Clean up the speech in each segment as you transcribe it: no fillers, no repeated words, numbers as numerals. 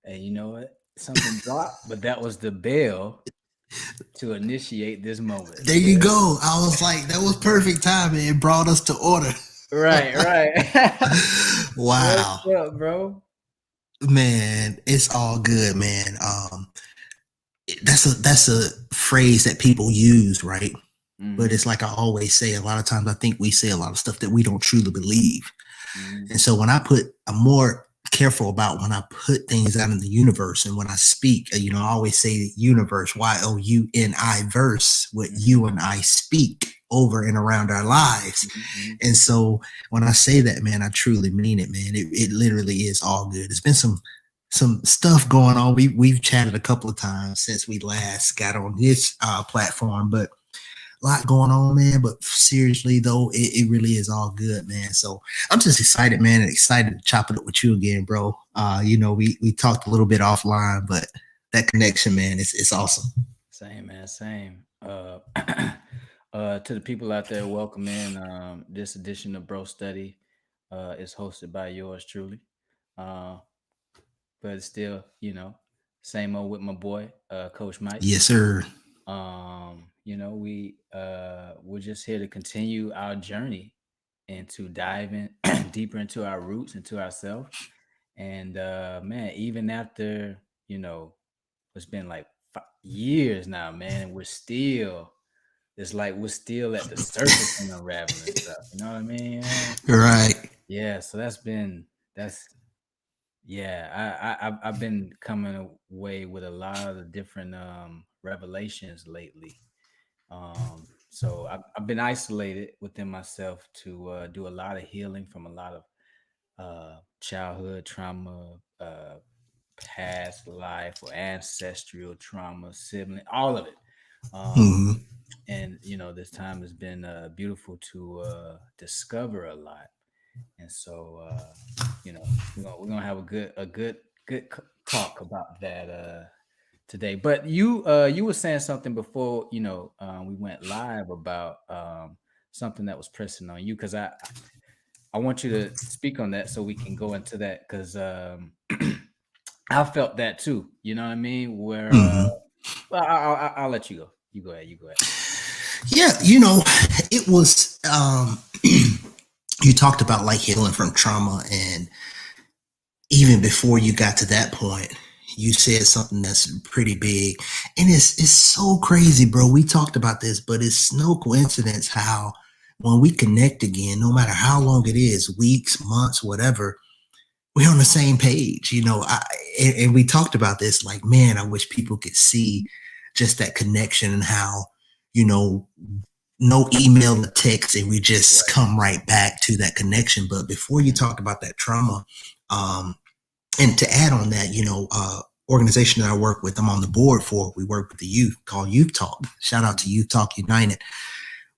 And you know what? Something dropped, but that was the bell to initiate this moment. There you go. I was like, that was perfect timing. It brought us to order. Right, right. What's Wow. up, bro? Man, it's all good, man. That's a phrase that people use, right? But Mm-hmm. it's like I always say, a lot of times I think we say a lot of stuff that we don't truly believe. Mm-hmm. And so I'm more careful about when I put things out in the universe and when I speak, I always say universe, YOUNI verse, what Mm-hmm. you and I speak over and around our lives. Mm-hmm. And so when I say that, man, I truly mean it, man. It literally is all good. It's been some stuff going on. We've chatted a couple of times since we last got on this platform, but a lot going on, man. But seriously, though, it really is all good, man. So I'm just excited, man, and excited to chop it up with you again, bro. We talked a little bit offline, but that connection, man, it's awesome. Same, man. Same. To the people out there, welcome in. This edition of Bro Study is hosted by yours truly. Uh, but it's still, same old with my boy, Coach Mike. Yes, sir. We're just here to continue our journey into diving deeper into our roots, into ourselves. And man, even after, it's been like years now, man, and it's like we're still at the surface and unraveling stuff. You know what I mean? Man? Right. Yeah. So that's yeah. I've been coming away with a lot of the different revelations lately. So I've been isolated within myself to do a lot of healing from a lot of childhood trauma, past life or ancestral trauma, sibling, all of it. Um, Hmm. and this time has been beautiful to discover a lot. And so we're gonna have a good talk about that today. But you were saying something before we went live about something that was pressing on you, because I want you to speak on that so we can go into that, because I felt that too. You know what I mean? Where Hmm. well, I'll let you go. You go ahead. You go ahead. Yeah, it was. You talked about like healing from trauma, and even before you got to that point, you said something that's pretty big, and it's so crazy, bro. We talked about this, but it's no coincidence how when we connect again, no matter how long it is, weeks, months, whatever, we're on the same page. And we talked about this. Like, man, I wish people could see just that connection and how you know no email or text and we just Right. come right back to that connection. But before you Mhm. talked about that trauma, and to add on that, organization that I work with, I'm on the board for. We work with the youth called Youth Talk. Shout out to Youth Talk United.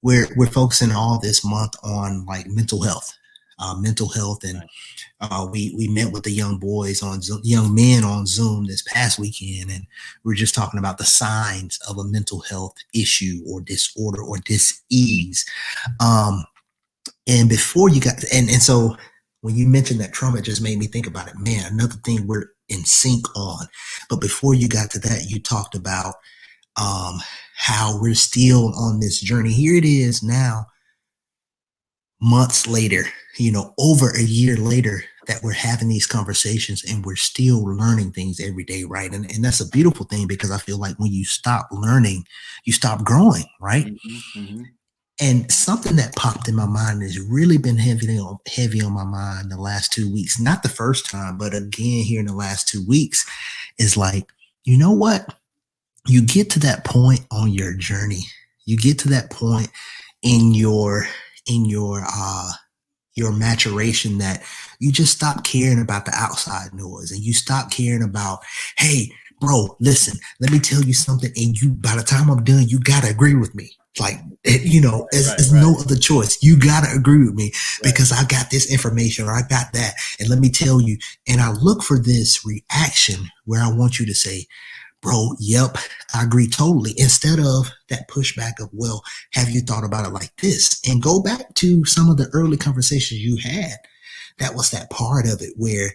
We're focusing all this month on like mental health, and Right. we met with the young boys on Zoom, young men on Zoom this past weekend, and we are just talking about the signs of a mental health issue or disorder or dis-ease. Um, and before you got, and so when you mentioned that trauma, it just made me think about it. Man, another thing we're in sync on. But before you got to that, you talked about um, how we're still on this journey. Here it is now, months later, over a year later, that we're having these conversations and we're still learning things every day, right? And that's a beautiful thing because I feel like when you stop learning, you stop growing, right? Mhm. Mhm. And something that popped in my mind has really been heavy on my mind the last 2 weeks. Not the first time, but again here in the last 2 weeks is like, you know what? You get to that point on your journey. You get to that point in your maturation that you just stop caring about the outside noise and you stop caring about, hey, bro, listen, let me tell you something. And you, by the time I'm done, you got to agree with me. Like, Right. Right. as Right. no other choice. You got to agree with me Right. because I got this information or I got that. And let me tell you, and I look for this reaction where I want you to say, bro, yep, I agree totally. Instead of that pushback of, well, have you thought about it like this? And go back to some of the early conversations you had. That was that part of it where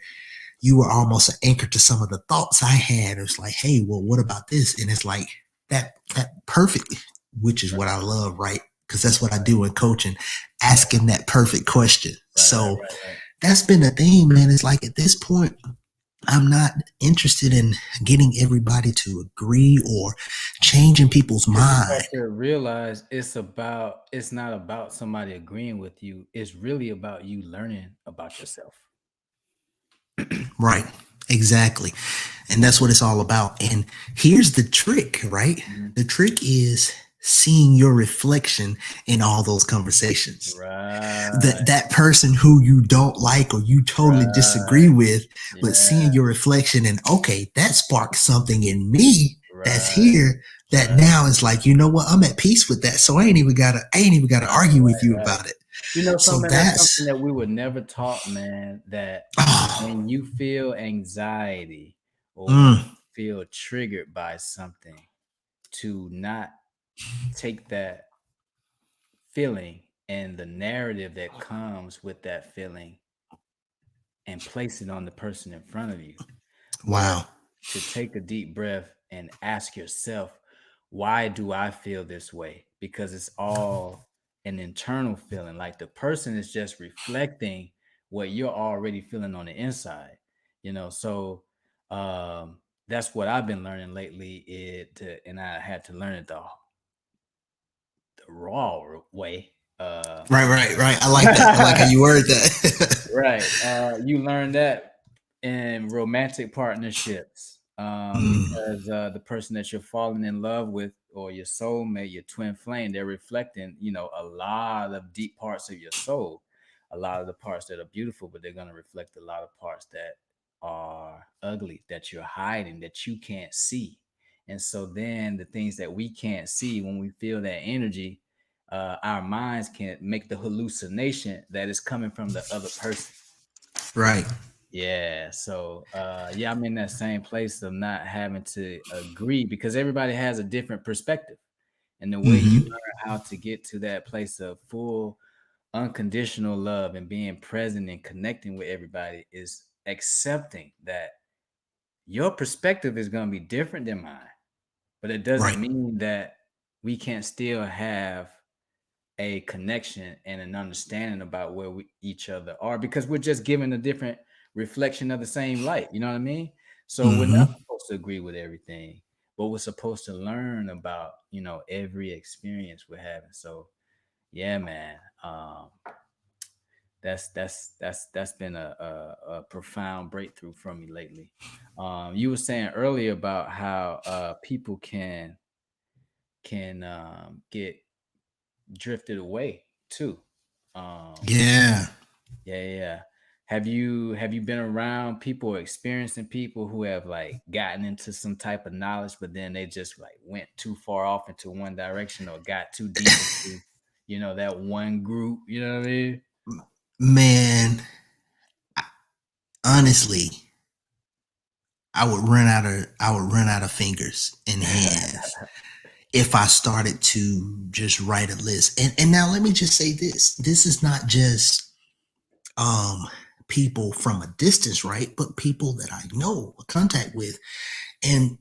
you were almost an anchor to some of the thoughts I had. It was like, hey, well, what about this? And it's like that perfect, which is what I love, right? Because that's what I do in coaching, asking that perfect question. So Right. that's been the thing, man. It's like at this point, I'm not interested in getting everybody to agree or changing people's Because you mind. have to realize it's not about somebody agreeing with you. It's really about you learning about yourself. Right. Exactly. And that's what it's all about. And here's the trick, right? Mhm. The trick is seeing your reflection in all those conversations. Right. That person who you don't like or you totally disagree Right. with, but Yeah. seeing your reflection and okay, that sparked something in me that's Right. here that Right. now is like, you know what, I'm at peace with that. So I ain't even gotta argue with you Right. about it. You know So something, that's something that's that we were never taught, man, that oh, when you feel anxiety or when mm, you feel triggered by something, to not take that feeling and the narrative that comes with that feeling and place it on the person in front of you, but wow. to take a deep breath and ask yourself, why do I feel this way? Because it's all an internal feeling. Like the person is just reflecting what you're already feeling on the inside, So that's what I've been learning lately. And I had to learn it the raw way. Right. I like that. I like how you word that. Right. You learn that in romantic partnerships, Mm, because the person that you're falling in love with, or your soulmate, your twin flame, they're reflecting, a lot of deep parts of your soul, a lot of the parts that are beautiful, but they're going to reflect a lot of parts that are ugly, that you're hiding, that you can't see. And so then the things that we can't see, when we feel that energy, our minds can make the hallucination that is coming from the other person. right. Yeah. So yeah, I'm in that same place of not having to agree, because everybody has a different perspective. And the way you Hmm. learn how to get to that place of full unconditional love and being present and connecting with everybody is accepting that your perspective is going to be different than mine. But it doesn't Right. mean that we can't still have a connection and an understanding about where we each other are, because we're just given a different reflection of the same light. You know what I mean? So we're not Hmm. supposed to agree with everything, but we're supposed to learn about, every experience we're having. So yeah, man. That's been a profound breakthrough for me lately. You were saying earlier about how people can get drifted away too. Um, Yeah. yeah. Have you been around people or experiencing people who have like gotten into some type of knowledge, but then they just like went too far off into one direction or got too deep into, that one group? You know what I mean? Man, honestly, I would run out of fingers and hands if I started to just write a list. And now let me just say this. This is not just um people from a distance, right? But people that I know, contact with. And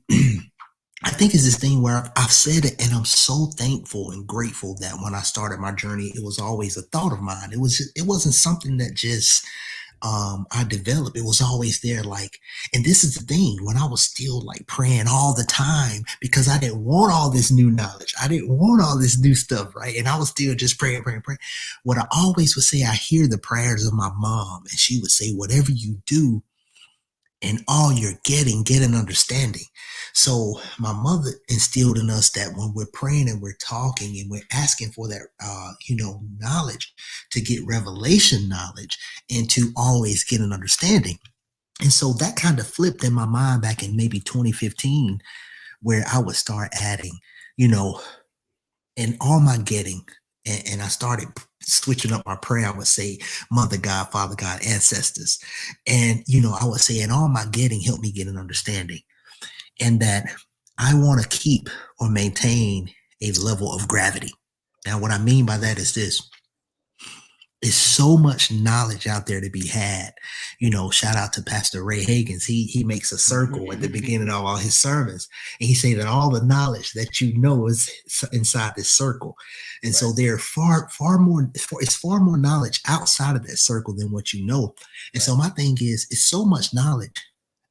I think it's this thing where I've said it, and I'm so thankful and grateful that when I started my journey, it was always a thought of mine. It wasn't something that just I developed. It was always there. Like, and this is the thing, when I was still like praying all the time because I didn't want all this new knowledge. I didn't want all this new stuff, right? And I was still just praying. What I always would say, I hear the prayers of my mom, and she would say, whatever you do, and all you're getting, get an understanding. So my mother instilled in us that when we're praying and we're talking and we're asking for that, knowledge, to get revelation knowledge and to always get an understanding. And so that kind of flipped in my mind back in maybe 2015, where I would start adding, you know, and all my getting, and I started switching up my prayer. I would say, Mother God, Father God, ancestors. And, I would say, and all my getting, help me get an understanding. And that I want to keep or maintain a level of gravity. Now, what I mean by that is this: It's so much knowledge out there to be had. Shout out to Pastor Ray Hagins. He makes a circle at the beginning of all his sermons, and he say that all the knowledge that is inside this circle. And so Right. there are far more. It's far more knowledge outside of that circle than what you know. And so Right. my thing is, it's so much knowledge.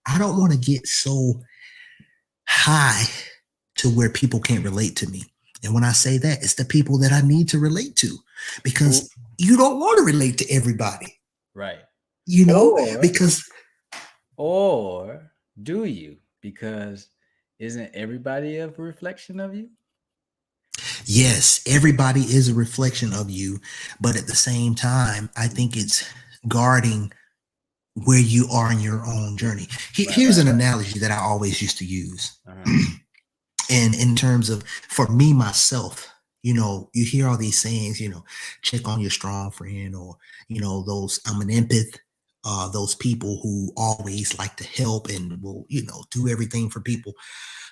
I don't want to get so high to where people can't relate to me. And when I say that, it's the people that I need to relate to, Ooh, because you don't want to relate to everybody, right. you know, Or because or do you? Because isn't everybody a reflection of you? yes, everybody is a reflection of you. But at the same time, I think it's guarding where you are in your own journey. Right, Here's right, an right. analogy that I always used to use. Uh-huh. And in terms of, for me myself, you hear all these sayings, check on your strong friend, or those, I'm an empath, those people who always like to help and will do everything for people.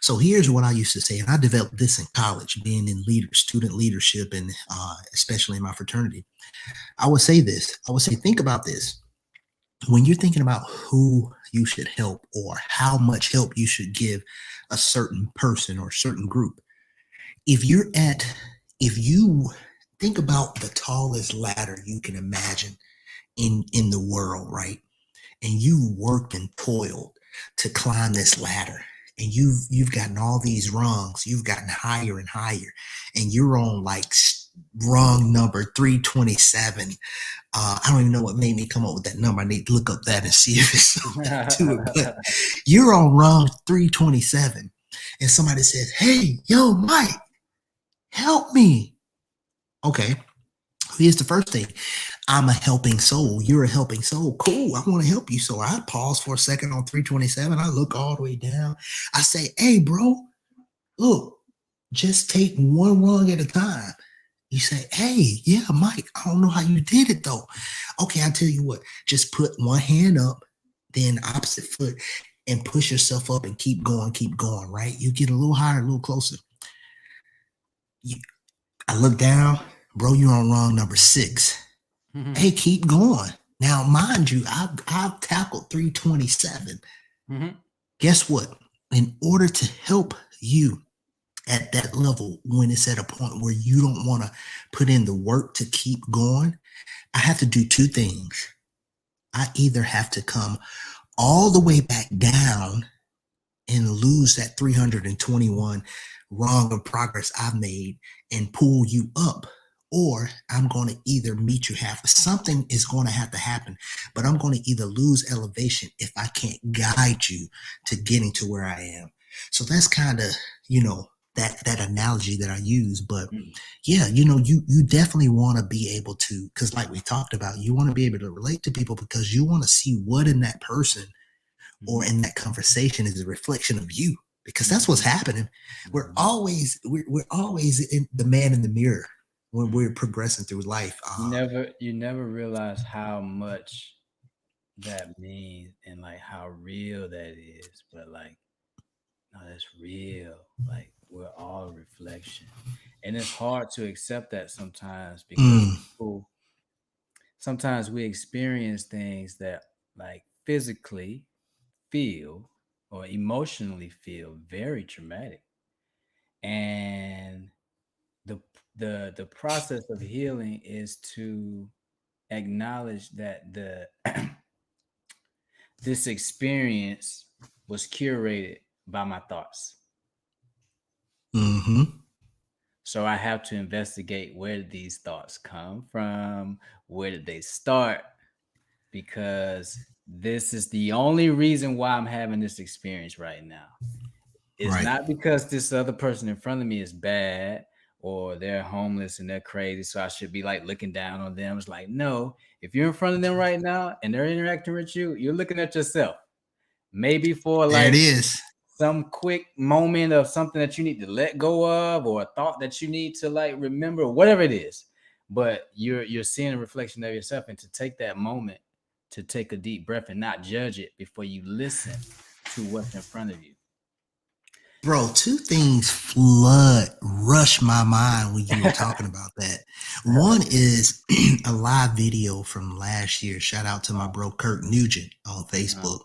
So here's what I used to say, and I developed this in college, being in student leadership, and especially in my fraternity. I would say this. I would say, think about this when you're thinking about who you should help or how much help you should give a certain person or certain group. If you're at, if you think about the tallest ladder you can imagine in the world, right? And you worked and toiled to climb this ladder, and you've gotten all these rungs, you've gotten higher and higher, and you're on like rung number 327. I don't even know what made me come up with that number. I need to look up that and see if it's something to it. But you're on rung 327, and somebody says, "Hey, yo, Mike, help me." Okay, here's the first thing. I'm a helping soul. You're a helping soul. Cool. I want to help you. So I pause for a second on 327. I look all the way down. I say, "Hey, bro, look, just take one rung at a time." You say, "Hey, yeah, Mike, I don't know how you did it though." Okay, I tell you what, just put one hand up, then opposite foot, and push yourself up and keep going, right? You get a little higher, a little closer. You, I look down, bro, you're on rung number 6. Hey, Mhm. keep going. Now, mind you, I've tackled 327. Mhm. Guess what? In order to help you at that level, when it's at a point where you don't want to put in the work to keep going, I have to do two things. I either have to come all the way back down and lose that 321 wrong of progress I've made and pull you up. Or I'm going to either meet you halfway. Something is going to have to happen, but I'm going to either lose elevation if I can't guide you to getting to where I am. So that's kind of, that analogy that I use. But Mhm. yeah, you definitely want to be able to, because like we talked about, you want to be able to relate to people because you want to see what in that person or Mhm. in that conversation is a reflection of you, because that's what's Mhm. happening. we're Mhm. always we're always in the man in the mirror when we're Mhm. progressing through life. You never realize how much that means and like how real that is. But like, no, that's real. Like we're all a reflection. And it's hard to accept that sometimes because Mm, people sometimes we experience things that like physically feel or emotionally feel very traumatic. And the the process of healing is to acknowledge that the this experience was curated by my thoughts. mm-hmm. So I have to investigate where did these thoughts come from, where did they start, because this is the only reason why I'm having this experience right now. It's Right. not because this other person in front of me is bad or they're homeless and they're crazy, so I should be like looking down on them. It's like, no, if you're in front of them right now and they're interacting with you, you're looking at yourself. Maybe for There it like is. some quick moment of something that you need to let go of or a thought that you need to like remember, whatever it is. But you're seeing a reflection of yourself, and to take that moment to take a deep breath and not judge it before you listen to what's in front of you. Bro, two things rush my mind when you were talking about that. One is a live video from last year. Shout out to my bro Kirk Nugent on Uh-huh. Facebook.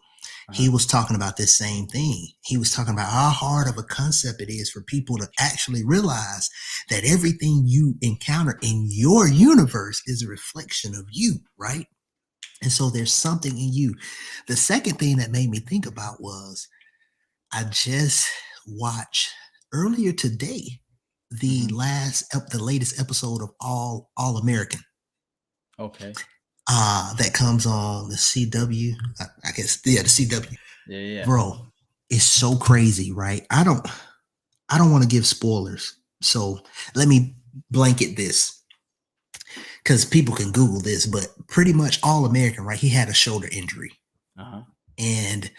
He Uh-huh. was talking about this same thing. He was talking about how hard of a concept it is for people to actually realize that everything you encounter in your universe is a reflection of you, right? And so there's something in you. The second thing that made me think about was I just watched earlier today Mhm. the latest episode of All American Okay. that comes on the CW. I guess the CW. Yeah, yeah. Bro, it's so crazy, right? I don't want to give spoilers, so let me blanket this because people can Google this. But pretty much All American, right? He had a shoulder injury, Uh-huh. and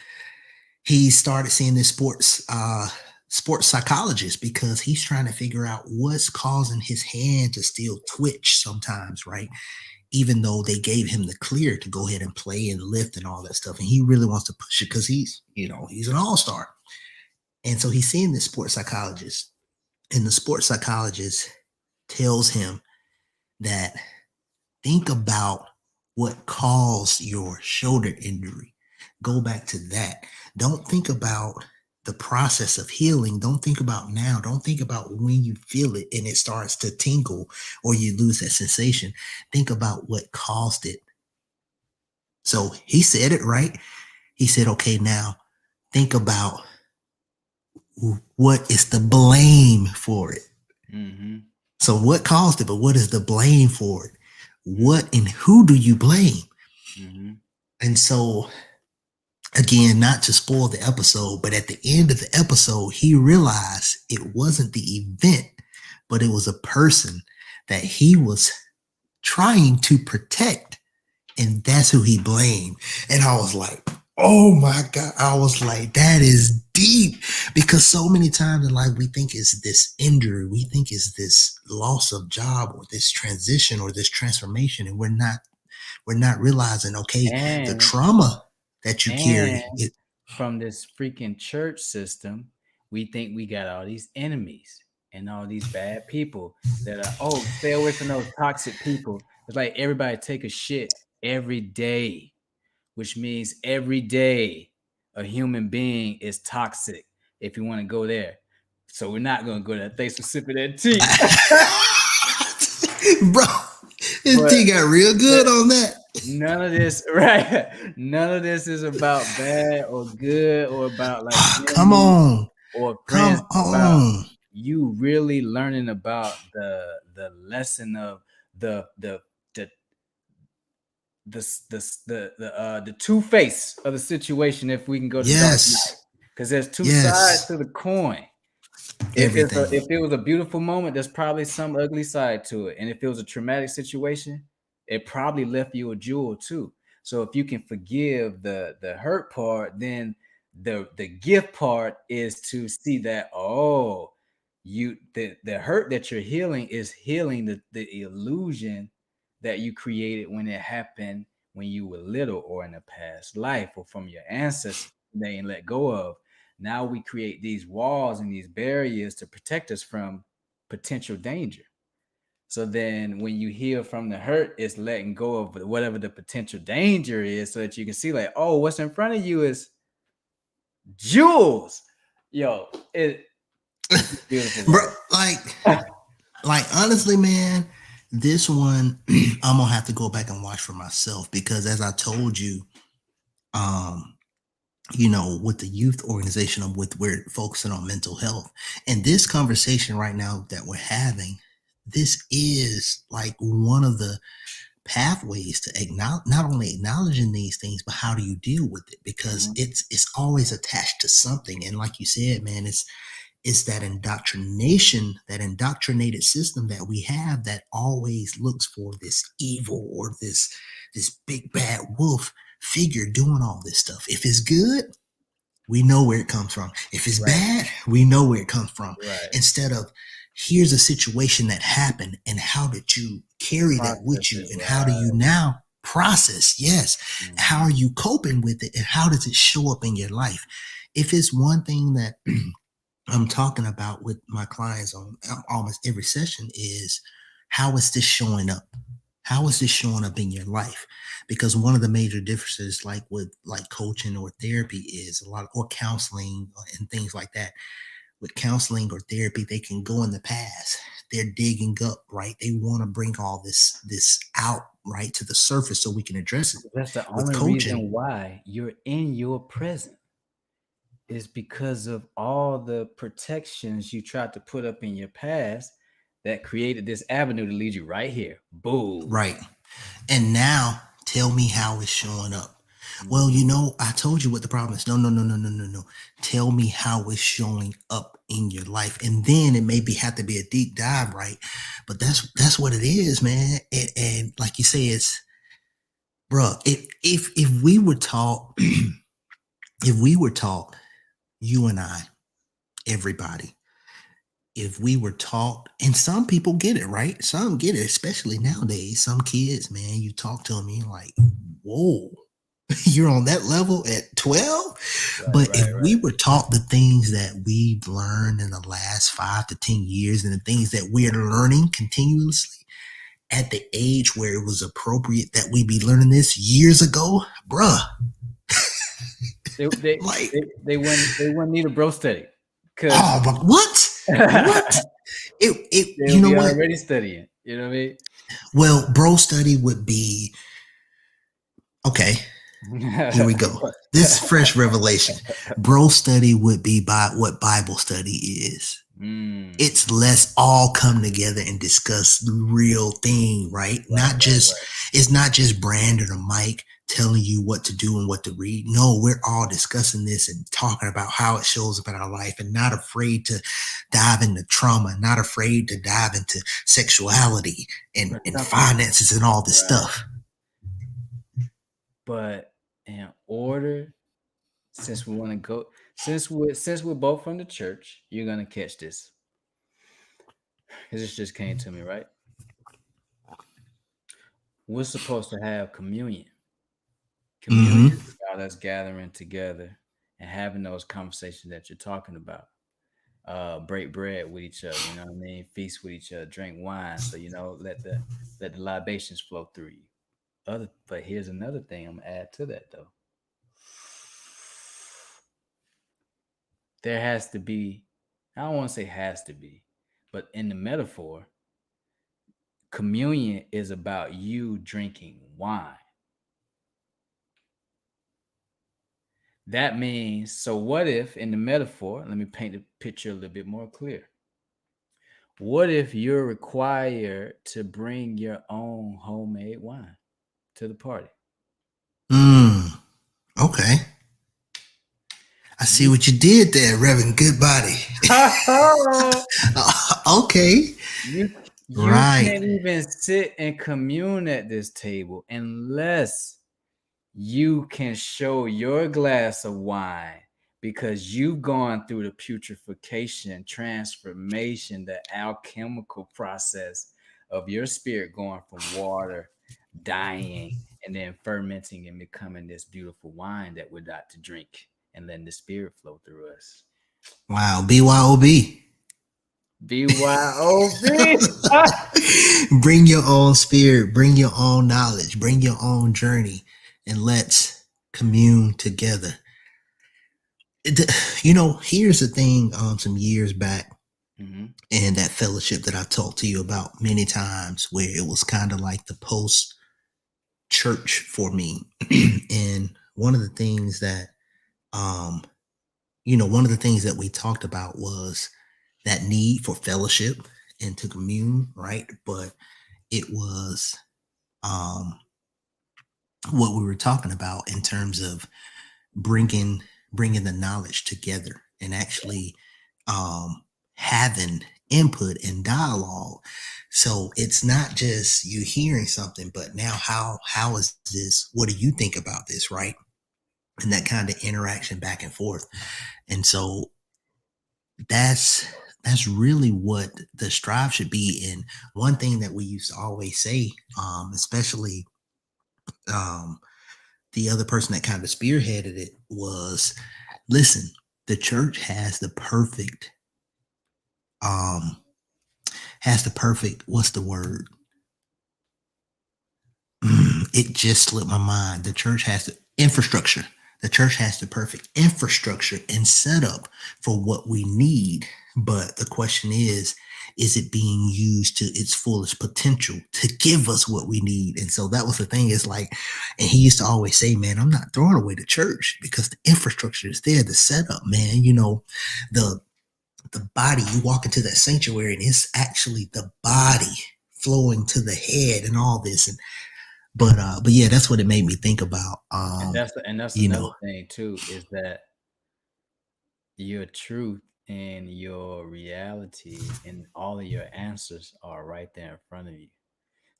he started seeing this sports psychologist because he's trying to figure out what's causing his hand to still twitch sometimes, right? Even though they gave him the clear to go ahead and play and lift and all that stuff. And he really wants to push it because he's an all-star. And so he's seeing this sports psychologist. And the sports psychologist tells him that think about what caused your shoulder injury. Go back to that. Don't think about the process of healing. Don't think about now. Don't think about when you feel it and it starts to tingle or you lose that sensation. Think about what caused it. So he said it right. He said, okay, now think about what is the blame for it. Mm-hmm. So what caused it, but what is the blame for it? What and who do you blame? Mm-hmm. And so, again, not to spoil the episode, but at the end of the episode, he realized it wasn't the event, but it was a person that he was trying to protect. And that's who he blamed. And I was like, oh my God. I was like, that is deep. Because so many times in life, we think it's this injury, we think it's this loss of job or this transition or this transformation. And we're not realizing, okay, the And trauma that you and carry, from this freaking church system, we think we got all these enemies and all these bad people that are, oh, stay away from those toxic people. It's like everybody take a shit every day, which means every day a human being is toxic if you want to go there. So we're not going to go there. Thanks for sipping that tea. bro, this But tea got real good on that. none of this, right? None of this is about bad or good or about like Come enemies on. or friends. Come It's about on. you really learning about the lesson of the the the the two face of the situation. If we can go to Dark Knight, Yes. because there's two sides Yes. to the coin. Everything. If it was a beautiful moment, there's probably some ugly side to it. And if it was a traumatic situation, it probably left you a jewel too. So if you can forgive the hurt part, then the gift part is to see that, oh, the hurt that you're healing is healing the illusion that you created when it happened when you were little or in a past life or from your ancestors they ain't let go of. Now we create these walls and these barriers to protect us from potential danger. So then when you heal from the hurt, it's letting go of whatever the potential danger is so that you can see, like, oh, what's in front of you is jewels. Yo, it's beautiful, Bro, man. like honestly, man, this one I'm gonna have to go back and watch for myself because as I told you, um, with the youth organization we're focusing on mental health. And this conversation right now that we're having, this is like one of the pathways to acknowledge not only acknowledging these things, but how do you deal with it? Because Mhm. it's always attached to something. And like you said, man, it's that indoctrination, that indoctrinated system that we have that always looks for this evil or this big bad wolf figure doing all this stuff. If it's good, we know where it comes from. If it's Right, bad, we know where it comes from. right. Instead of here's a situation that happened and how did you carry that with Process you it, and how do right. you now process? Yes. How are you coping with it and how does it show up in your life? If it's one thing that I'm talking about with my clients on almost every session is how is this showing up? How is this showing up in your life? Because one of the major differences, like with like coaching or therapy, is a lot or counseling and things like that. With counseling or therapy, they can go in the past. They're digging up, right? They want to bring all this out right to the surface so we can address it. That's the With only coaching, reason why you're in your present is because of all the protections you tried to put up in your past that created this avenue to lead you right here. Boom. right? And now tell me how it's showing up. Well, Mhm. I told you what the problem is. No, no, no, no, no, no, no. Tell me how it's showing up in your life. And then it maybe have to be a deep dive, right? But that's what it is, man. And like you say, it's bruh, if we were taught, if we were taught, you and I, everybody, if we were taught, and some people get it, right? Some get it, especially nowadays. Some kids, man, you talk to them, you're like, whoa, you're on that level at 12. Right, But if right, we right. were taught the things that we've learned in the last 5 to 10 years and the things that we're learning continuously at the age where it was appropriate that we be learning this years ago, bruh, They they like, they wouldn't need a bro study because oh, but what? What? they'll You know be what? already studying. You know what Well, bro study would be okay. Here we go. This fresh revelation. Bro study would be by what Bible study is. I mean? It's let's all come together and discuss the real thing, right? Right, Not right, just right. it's not just Brandon or Mike telling you what to do and what to read. No, we're all discussing this and talking about how it shows up in our life and not afraid to dive into trauma, not afraid to dive into sexuality and, But and something finances and all this right. stuff. But in order, since we want to go, since we're both from the church, you're gonna catch this because this just came to me, right? We're supposed to have communion. Communion Mm-hmm. is about us gathering together and having those conversations that you're talking about. Break bread with each other, you know what I mean? Feast with each other, drink wine. So let the libations flow through you. But here's another thing I'm gonna add to that though. There has to be, I don't want to say has to be, but in the metaphor, communion is about you drinking wine. That means, so what if in the metaphor, let me paint the picture a little bit more clear. What if you're required to bring your own homemade wine to the party? Okay. I see You what you did there, Reverend Goodbody. Okay. you you Right. can't even sit and commune at this table unless you can show your glass of wine because you've gone through the putrefaction, transformation, the alchemical process of your spirit going from water, dying, and then fermenting and becoming this beautiful wine that we're about to drink and letting the spirit flow through us. Wow. BYOB. BYOB. Bring your own spirit, bring your own knowledge, bring your own journey, and let's commune together. Here's the thing, some years back, Mhm. and that fellowship that I talked to you about many times, where it was kind of like the post church for me. And one of the things that, um, one of the things that we talked about was that need for fellowship and to commune, right? But it was um, what we were talking about in terms of bringing bringing the knowledge together and actually um, having input and dialogue. So it's not just you hearing something, but now how is this? What do you think about this, right? And that kind of interaction back and forth. And so that's that's really what the strive should be. And one thing that we used to always say, especially um, the other person that kind of spearheaded it was, listen, the church has the perfect has the perfect, what's the word? It just slipped my mind. The church has the infrastructure. The church has the perfect infrastructure and setup for what we need. But the question is it being used to its fullest potential to give us what we need? And so that was the thing. Is like, and he used to always say, man, I'm not throwing away the church because the infrastructure is there, the setup, man. You know, the body, you walk into that sanctuary and it's actually the body flowing to the head and all this. And but yeah, that's what it made me think about. And that's You another know, thing too, is that your truth and your reality and all of your answers are right there in front of you.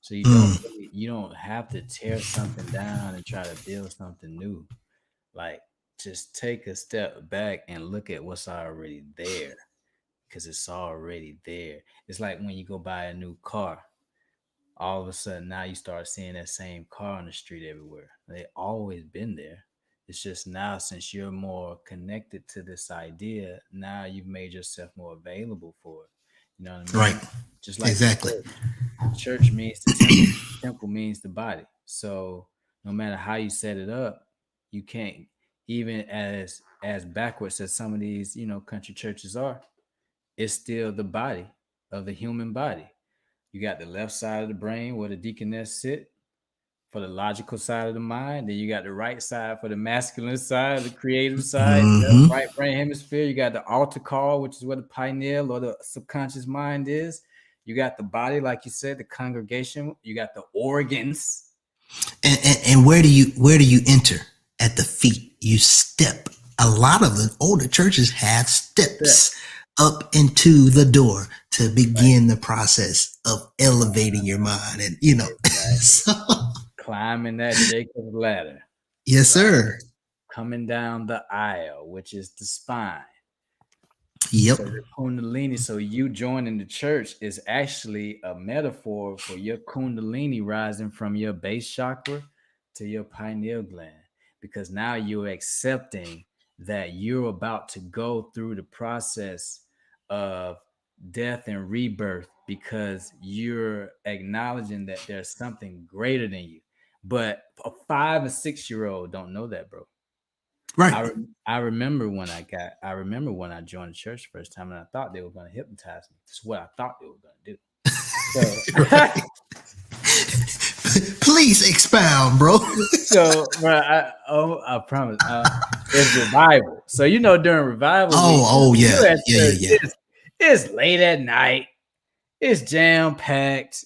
So mm, you don't have to tear something down and try to build something new. Like, just take a step back and look at what's already there, because it's already there. It's like when you go buy a new car, all of a sudden now you start seeing that same car on the street everywhere. They always been there. It's just now, since you're more connected to this idea, now you've made yourself more available for it. You know what I right, mean? Just like the exactly. church. Church means the temple. Temple means the body. So no matter how you set it up, you can't, even as backwards as some of these, country churches are, it's still the body of the human body. You got the left side of the brain where the deaconess sit for the logical side of the mind. Then you got the right side for the masculine side, the creative side, Hmm. right brain hemisphere. You got the altar call, which is where the pineal or the subconscious mind is. You got the body, like you said, the congregation. You got the organs. And where do you enter? At the feet. You step. A lot of the older churches have Step. steps up into the door to Right. begin the process of elevating your mind. And Exactly. so Climbing that Jacob's ladder, yes, right? sir. Coming down the aisle, which is the spine. Yep. So your kundalini, so you joining the church is actually a metaphor for your kundalini rising from your base chakra to your pineal gland, because now you're accepting that you're about to go through the process of death and rebirth, because you're acknowledging that there's something greater than you. But a 5 or 6 year old don't know that, bro. Right. I remember when I joined the church first time, and I thought they were going to hypnotize me. That's what I thought they were going to do. So, Right. Please expound, bro. bro, I promise, it's revival. So during revival week, Oh, yeah. you at Yeah, yeah, church. yeah. It's late at night. It's jam packed.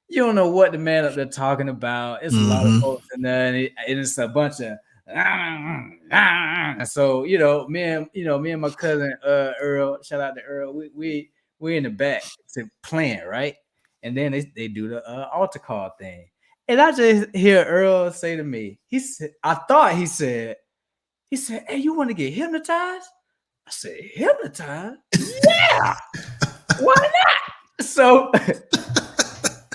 You don't know what the man up there talking about. It's a lot of Hmm. folks in there, and it's a bunch of. So me and my cousin Earl, shout out to Earl. We in the back playing, right, and then they do the altar call thing, and I just hear Earl say to me, I thought he said, "Hey, you want to get hypnotized?" I said, "Hypnotized? Yeah, why not?" So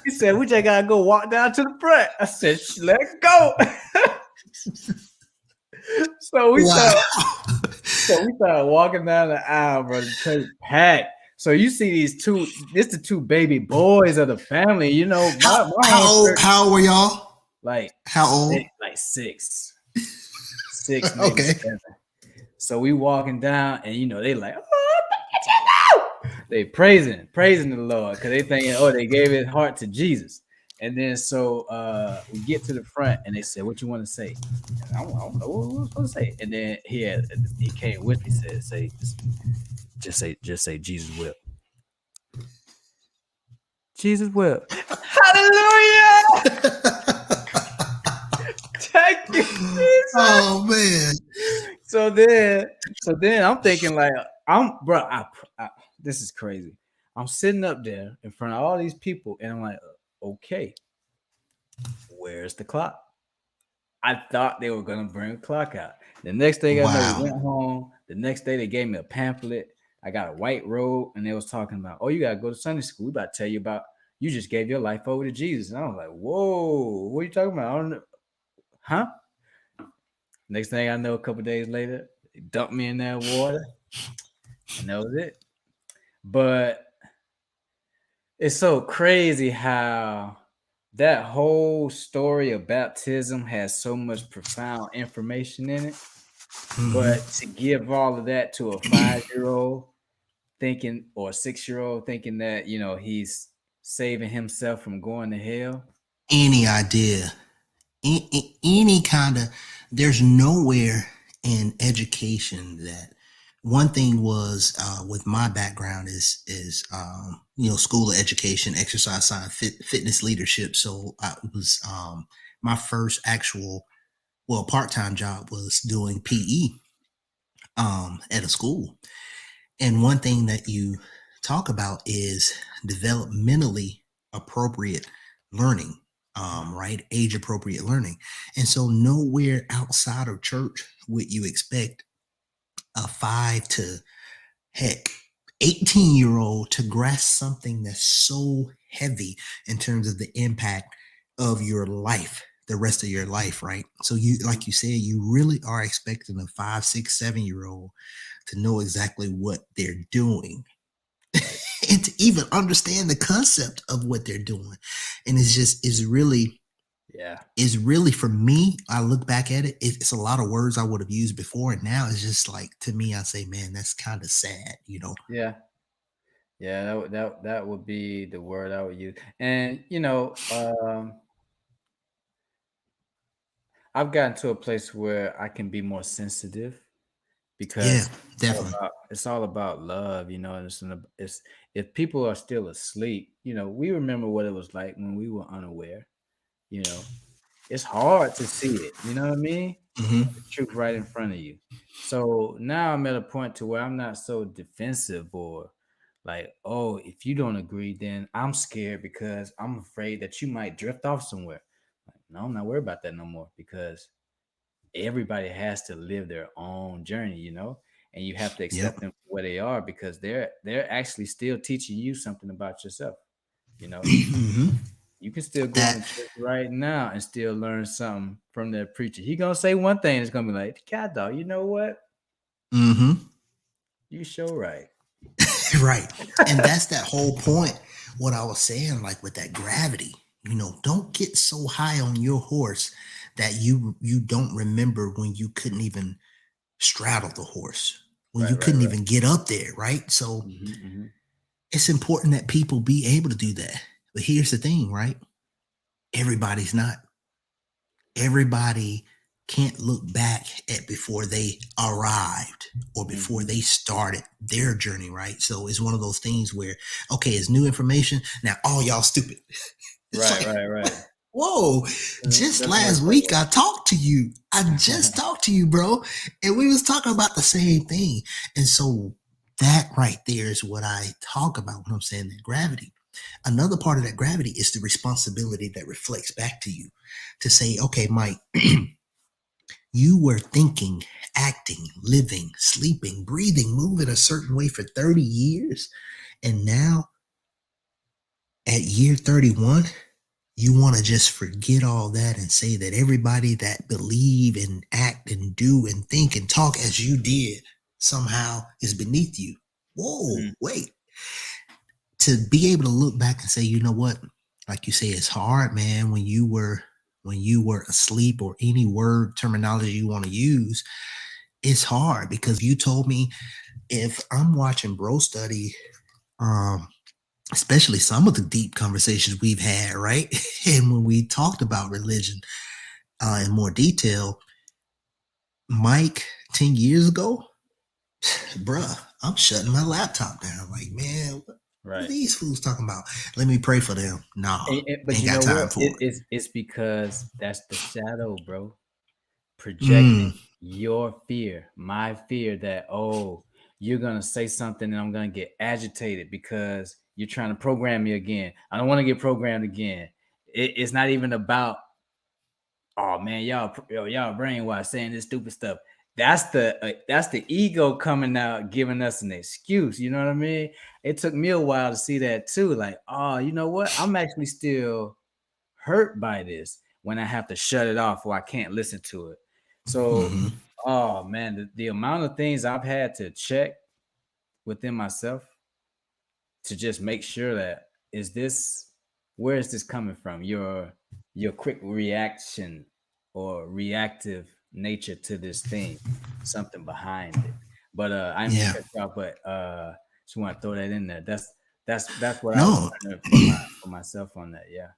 he said, "We just gotta go walk down to the front." I said, "Let's go." So we Wow. started, walking down the aisle, bro. The church packed. So you see this the two baby boys of the family. My home church, How old were y'all? like How old? six, maybe Okay. 7. So we walking down, and they like, "Oh, they praising the Lord, because they thinking, oh, they gave his heart to Jesus." And then so we get to the front, and they said, "What you want to say?" And I don't know what we're supposed to say. And then he came with me, said, just say Jesus will. Jesus will. Hallelujah. Thank you, Jesus. Oh man. So then I'm thinking, like, this is crazy. I'm sitting up there in front of all these people, and I'm like, okay, where's the clock? I thought they were gonna bring a clock out. The next thing I know, we Wow. went home. The next day, they gave me a pamphlet. I got a white robe, and they was talking about, oh, you gotta go to Sunday school. We about to tell you about, you just gave your life over to Jesus. And I was like, whoa, what are you talking about? I don't know. Huh? Next thing I know, a couple days later, they dumped me in that water, and that was it. But It's so crazy how that whole story of baptism has so much profound information in it, Hmm. but to give all of that to a 5-year-old thinking or a 6-year-old thinking that, he's saving himself from going to hell. Any idea, any kind of, there's nowhere in education that one thing was with my background is school of education, exercise science, fitness leadership. So I was my first actual part-time job was doing PE at a school. And one thing that you talk about is developmentally appropriate learning, right? Age appropriate learning. And so, nowhere outside of church would you expect a 5 to, heck, 18-year-old to grasp something that's so heavy in terms of the impact of your life, the rest of your life, right? So, like you said, you really are expecting a 5, 6, 7-year-old to know exactly what they're doing Right. and to even understand the concept of what they're doing. And Yeah. is really for me, I look back at it, it's a lot of words I would have used before. And now it's just like, to me, I say, man, that's kind of sad. Yeah. Yeah, that would be the word I would use. And I've gotten to a place where I can be more sensitive Yeah, because definitely. it's all about love, and it's if people are still asleep, we remember what it was like when we were unaware, you know. It's hard to see it, you know what I mean? Hmm. The truth right in front of you. So now I'm at a point to where I'm not so defensive or like, oh, if you don't agree, then I'm scared because I'm afraid that you might drift off somewhere. Like, no, I'm not worried about that no more because everybody has to live their own journey, and you have to Yep. accept them for where they are because they're actually still teaching you something about yourself. You know, Hmm. you can still go That. into church right now and still learn something from that preacher. He gonna say one thing, it's gonna be like, God dog, you know what? Hmm. You sure right. Right. And that's that whole point. What I was saying, like with that gravity, don't get so high on your horse that you don't remember when you couldn't even straddle the horse, when you Right, right, couldn't right. even get up there, right? So Hmm. it's important that people be able to do that. But here's the thing, right? Everybody's not. Everybody can't look back at before they arrived or before Hmm. they started their journey, right? So it's one of those things where, okay, it's new information. Now, all y'all stupid. It's Right, like, right, right. whoa, just Doesn't work last that week I talked to you. I just way. talked to you, bro. And we was talking about the same thing. And so that right there is what I talk about when I'm saying that gravity. Another part of that gravity is the responsibility that reflects back to you to say, okay, Mike, you were thinking, acting, living, sleeping, breathing, moving a certain way for 30 years. And now at year 31, you want to just forget all that and say that everybody that believe and act and do and think and talk as you did somehow is beneath you. Whoa, Mm, wait. To be able to look back and say, you know what? Like you say, it's hard, man, when you were asleep, or any word terminology you want to use. It's hard because you told me, if I'm watching bro study, um, especially some of the deep conversations we've had, right? And when we talked about religion in more detail, Mike, 10 years ago, bruh, I'm shutting my laptop down. Like, man, what are right. these fools talking about? Let me pray for them. Nah, But ain't you got know time what? for it. It's because that's the shadow, bro. Mm, Projecting your fear, my fear that, oh, you're gonna say something and I'm gonna get agitated because you're trying to program me again. I don't want to get programmed again. It's not even about, oh man, y'all brainwashed saying this stupid stuff. That's the ego coming out, giving us an excuse. You know what I mean? It took me a while to see that too. Like, oh, you know what? I'm actually still hurt by this when I have to shut it off or I can't listen to it. So, hmm. oh man, the amount of things I've had to check within myself to just make sure that is this where is this coming from? Your quick reaction or reactive nature to this thing, something behind it. But I didn't mean to Yeah. cut you off, but just want to throw that in there. That's what I was No. learning for myself on that. Yeah.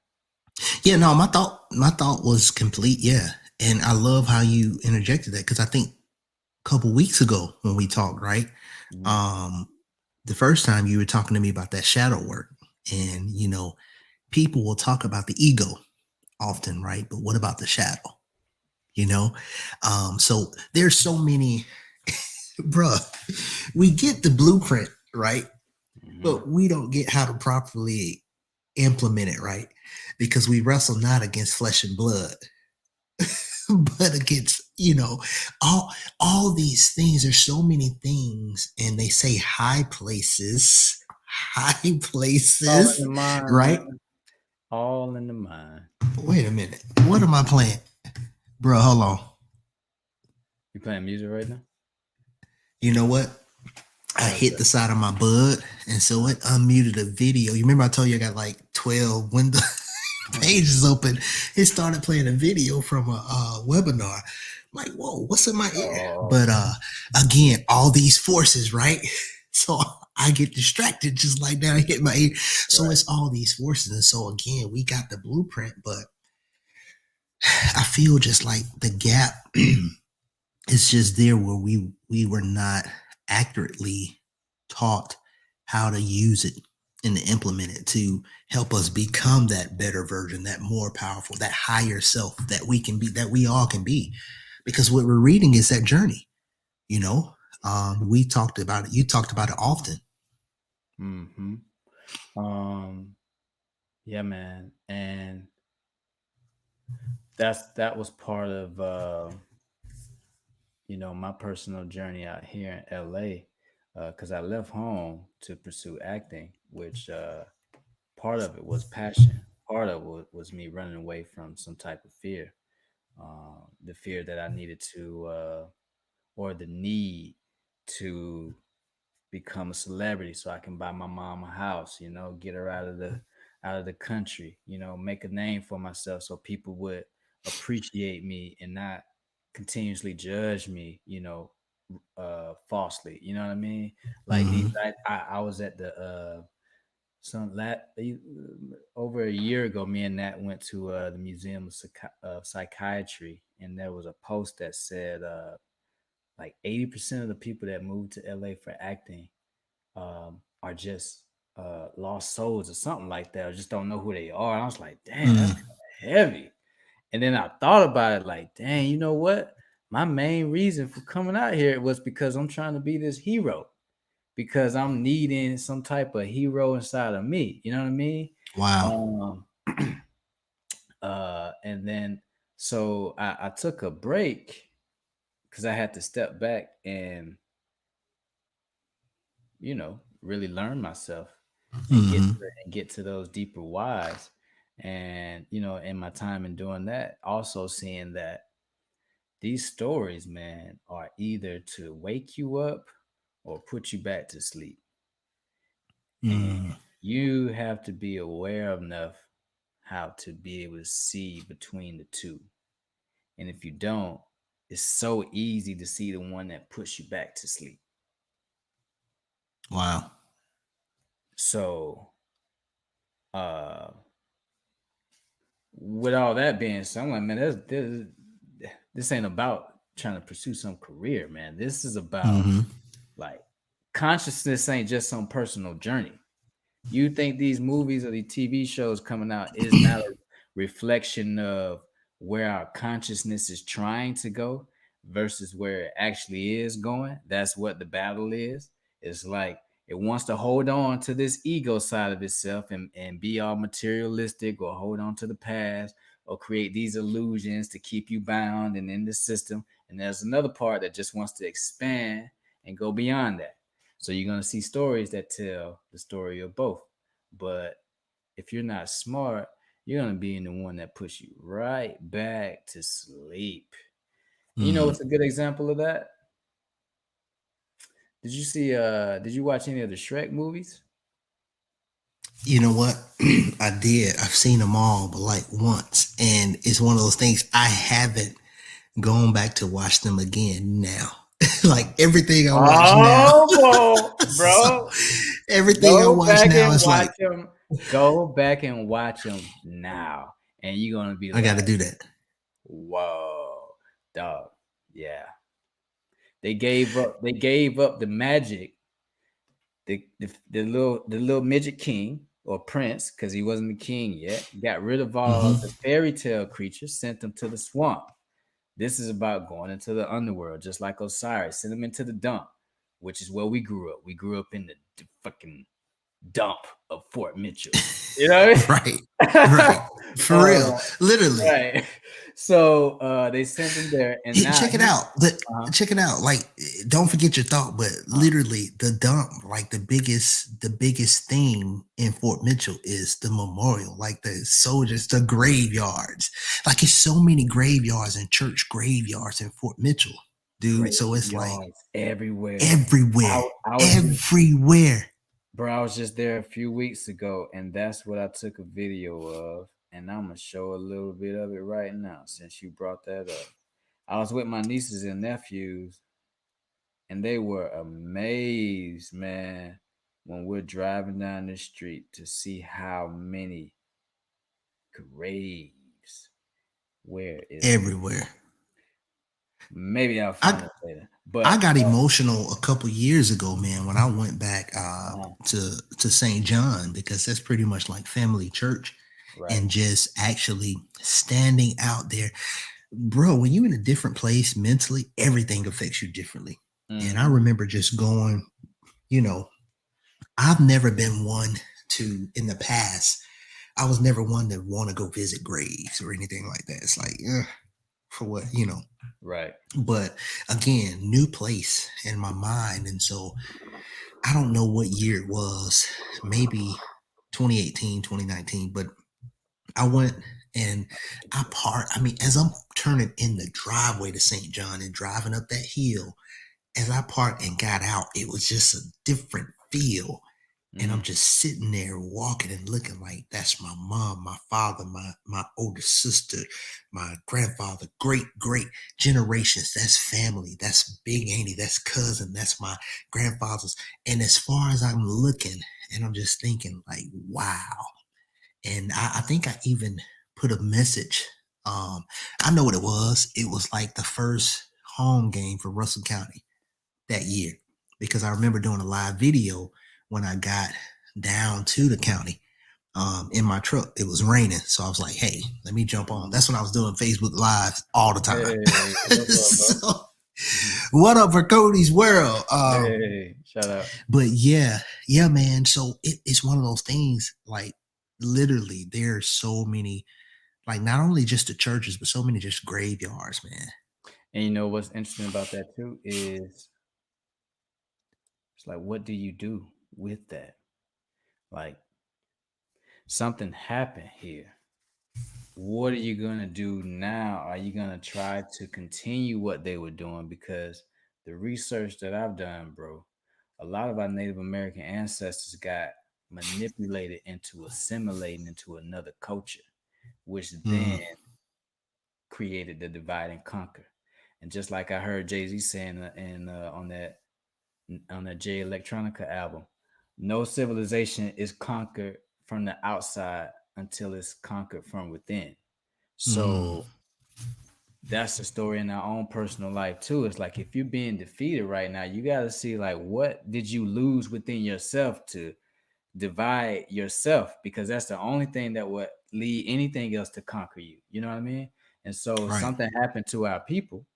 Yeah, no, my thought was complete. Yeah. And I love how you interjected that because I think a couple weeks ago when we talked, right? Mhm. Um, the first time you were talking to me about that shadow work. And people will talk about the ego often, right? But what about the shadow? You know? So there's so many, bruh, we get the blueprint, right? Mhm. But we don't get how to properly implement it, right? Because we wrestle not against flesh and blood, but against all these things. There's so many things, and they say high All in places, the mind, right? man. All in the mind. Wait a minute, what am I playing, bro? Hold on. You playing music right now? You know what? I What's hit that? the side of my bud, and so it unmuted a video. You remember I told you I got like 12 window pages open. It started playing a video from a webinar. I'm like, whoa, what's in my ear? Oh, But again, all these forces, right? So I get distracted just like that. I hit my ear. So right. it's all these forces. And so again, we got the blueprint, but I feel just like the gap is just there where we were not accurately taught how to use it and to implement it to help us become that better version, that more powerful, that higher self that we can be, that we all can be. Because what we're reading is that journey, you know. We talked about it, you talked about it often. Mm-hmm. Um, yeah, man. And that was part of my personal journey out here in LA. Because I left home to pursue acting, which part of it was passion. Part of it was me running away from some type of fear. The fear that I needed to or the need to become a celebrity so I can buy my mom a house, get her out of the country, make a name for myself so people would appreciate me and not continuously judge me, falsely. You know what I mean? Like these Mm-hmm. I was at the some lat over a year ago, me and Nat went to the Museum of Psychiatry, and there was a post that said like 80% of the people that moved to LA for acting are just lost souls or something like that, or just don't know who they are. And I was like, damn, that's Mm-hmm. kind of heavy. And then I thought about it, like, dang, you know what? My main reason for coming out here was because I'm trying to be this hero, because I'm needing some type of hero inside of me. You know what I mean? Wow. Um, and then so I took a break because I had to step back and really learn myself and get Mm-hmm. to, and get to those deeper whys. And in my time in doing that, also seeing that these stories, man, are either to wake you up or put you back to sleep. And Mm-hmm. you have to be aware enough how to be able to see between the two. And if you don't, it's so easy to see the one that puts you back to sleep. Wow. So, uh, with all that being said, I'm like, man, this ain't about trying to pursue some career, man. This is about Mm-hmm. like consciousness ain't just some personal journey. You think these movies or the TV shows coming out is not a reflection of where our consciousness is trying to go versus where it actually is going? That's what the battle is. It's like it wants to hold on to this ego side of itself and be all materialistic or hold on to the past or create these illusions to keep you bound and in the system. And there's another part that just wants to expand and go beyond that. So you're going to see stories that tell the story of both. But if you're not smart, you're going to be in the one that puts you right back to sleep. You know Mm-hmm. what's a good example of that? Did you watch any of the Shrek movies? You know what? I did. I've seen them all, but like once. And it's one of those things I haven't gone back to watch them again now. Like everything I watch now. Oh, So bro, everything I go watch back now and is watch like, them. Go back and watch them now, and you're gonna be I got to like, do that. "Whoa, dog, yeah." They gave up. They gave up the magic. The little midget king or prince, because he wasn't the king yet. Got rid of all Hmm. the fairy tale creatures. Sent them to the swamp. This is about going into the underworld, just like Osiris. Send them into the dump, which is where we grew up. We grew up in the fucking dump of Fort Mitchell. You know Right. what I Right. mean? For real. Literally. Right. So they sent him there, and now Check it he, out. Check it out. Like, don't forget your thought, but uh, literally the dump, like the biggest thing in Fort Mitchell is the memorial, like the soldiers, the graveyards. Like it's so many graveyards and church graveyards in Fort Mitchell, dude. So it's like graveyards everywhere. everywhere, I was just, everywhere. bro, I was just there a few weeks ago, and that's what I took a video of, and I'm gonna show a little bit of it right now since you brought that up. I was with my nieces and nephews, and they were amazed, man, when we're driving down the street to see how many graves. Where is it? Everywhere. Maybe I'll I find it later. I But got emotional a couple years ago, man, when I went back uh, to St. John because that's pretty much like family church, right. and just actually standing out there, bro. When you're in a different place mentally, everything affects you differently. And I Hmm. remember just going, you know, I've never been one to in the past. I was never one to want to go visit graves or anything like that. It's like, for what, you know. Right. But again, new place in my mind. And so I don't know what year it was, maybe 2018, 2019, but I went and I mean, as I'm turning in the driveway to St. John and driving up that hill, as I parked and got out, it was just a different feel. And I'm Mm, just sitting there walking and looking like that's my mom, my father, my older sister, my grandfather, great generations. That's family. That's big auntie. That's cousin. That's my grandfather's. And as far as I'm looking, and I'm just thinking like, wow. And I think I even put a message. I know what it was. It was like the first home game for Russell County that year because I remember doing a live video when I got down to the county in my truck. It was raining, so I was like, "Hey, let me jump on." mm. That's when I was doing Facebook Live all the time. Hey, what's up, bro? So, what up for Cody's World? Hey, shout out. But yeah, man. So it's one of those things. Like literally, there are so many. Like not only just the churches, but so many just graveyards, man. And you know what's interesting about that too is it's like, what do you do with that? Like, something happened here. What are you gonna do now? Are you gonna try to continue what they were doing? Because the research that I've done, bro, a lot of our Native American ancestors got manipulated into assimilating into another culture, which then Mm, created the divide and conquer. And just like I heard Jay Z saying on that Jay Electronica album, no civilization is conquered from the outside until it's conquered from within. mm, So that's the story in our own personal life too. It's like if you're being defeated right now, you got to see like what did you lose within yourself to divide yourself, because that's the only thing that would lead anything else to conquer you. You know what I mean? And so right. something happened to our people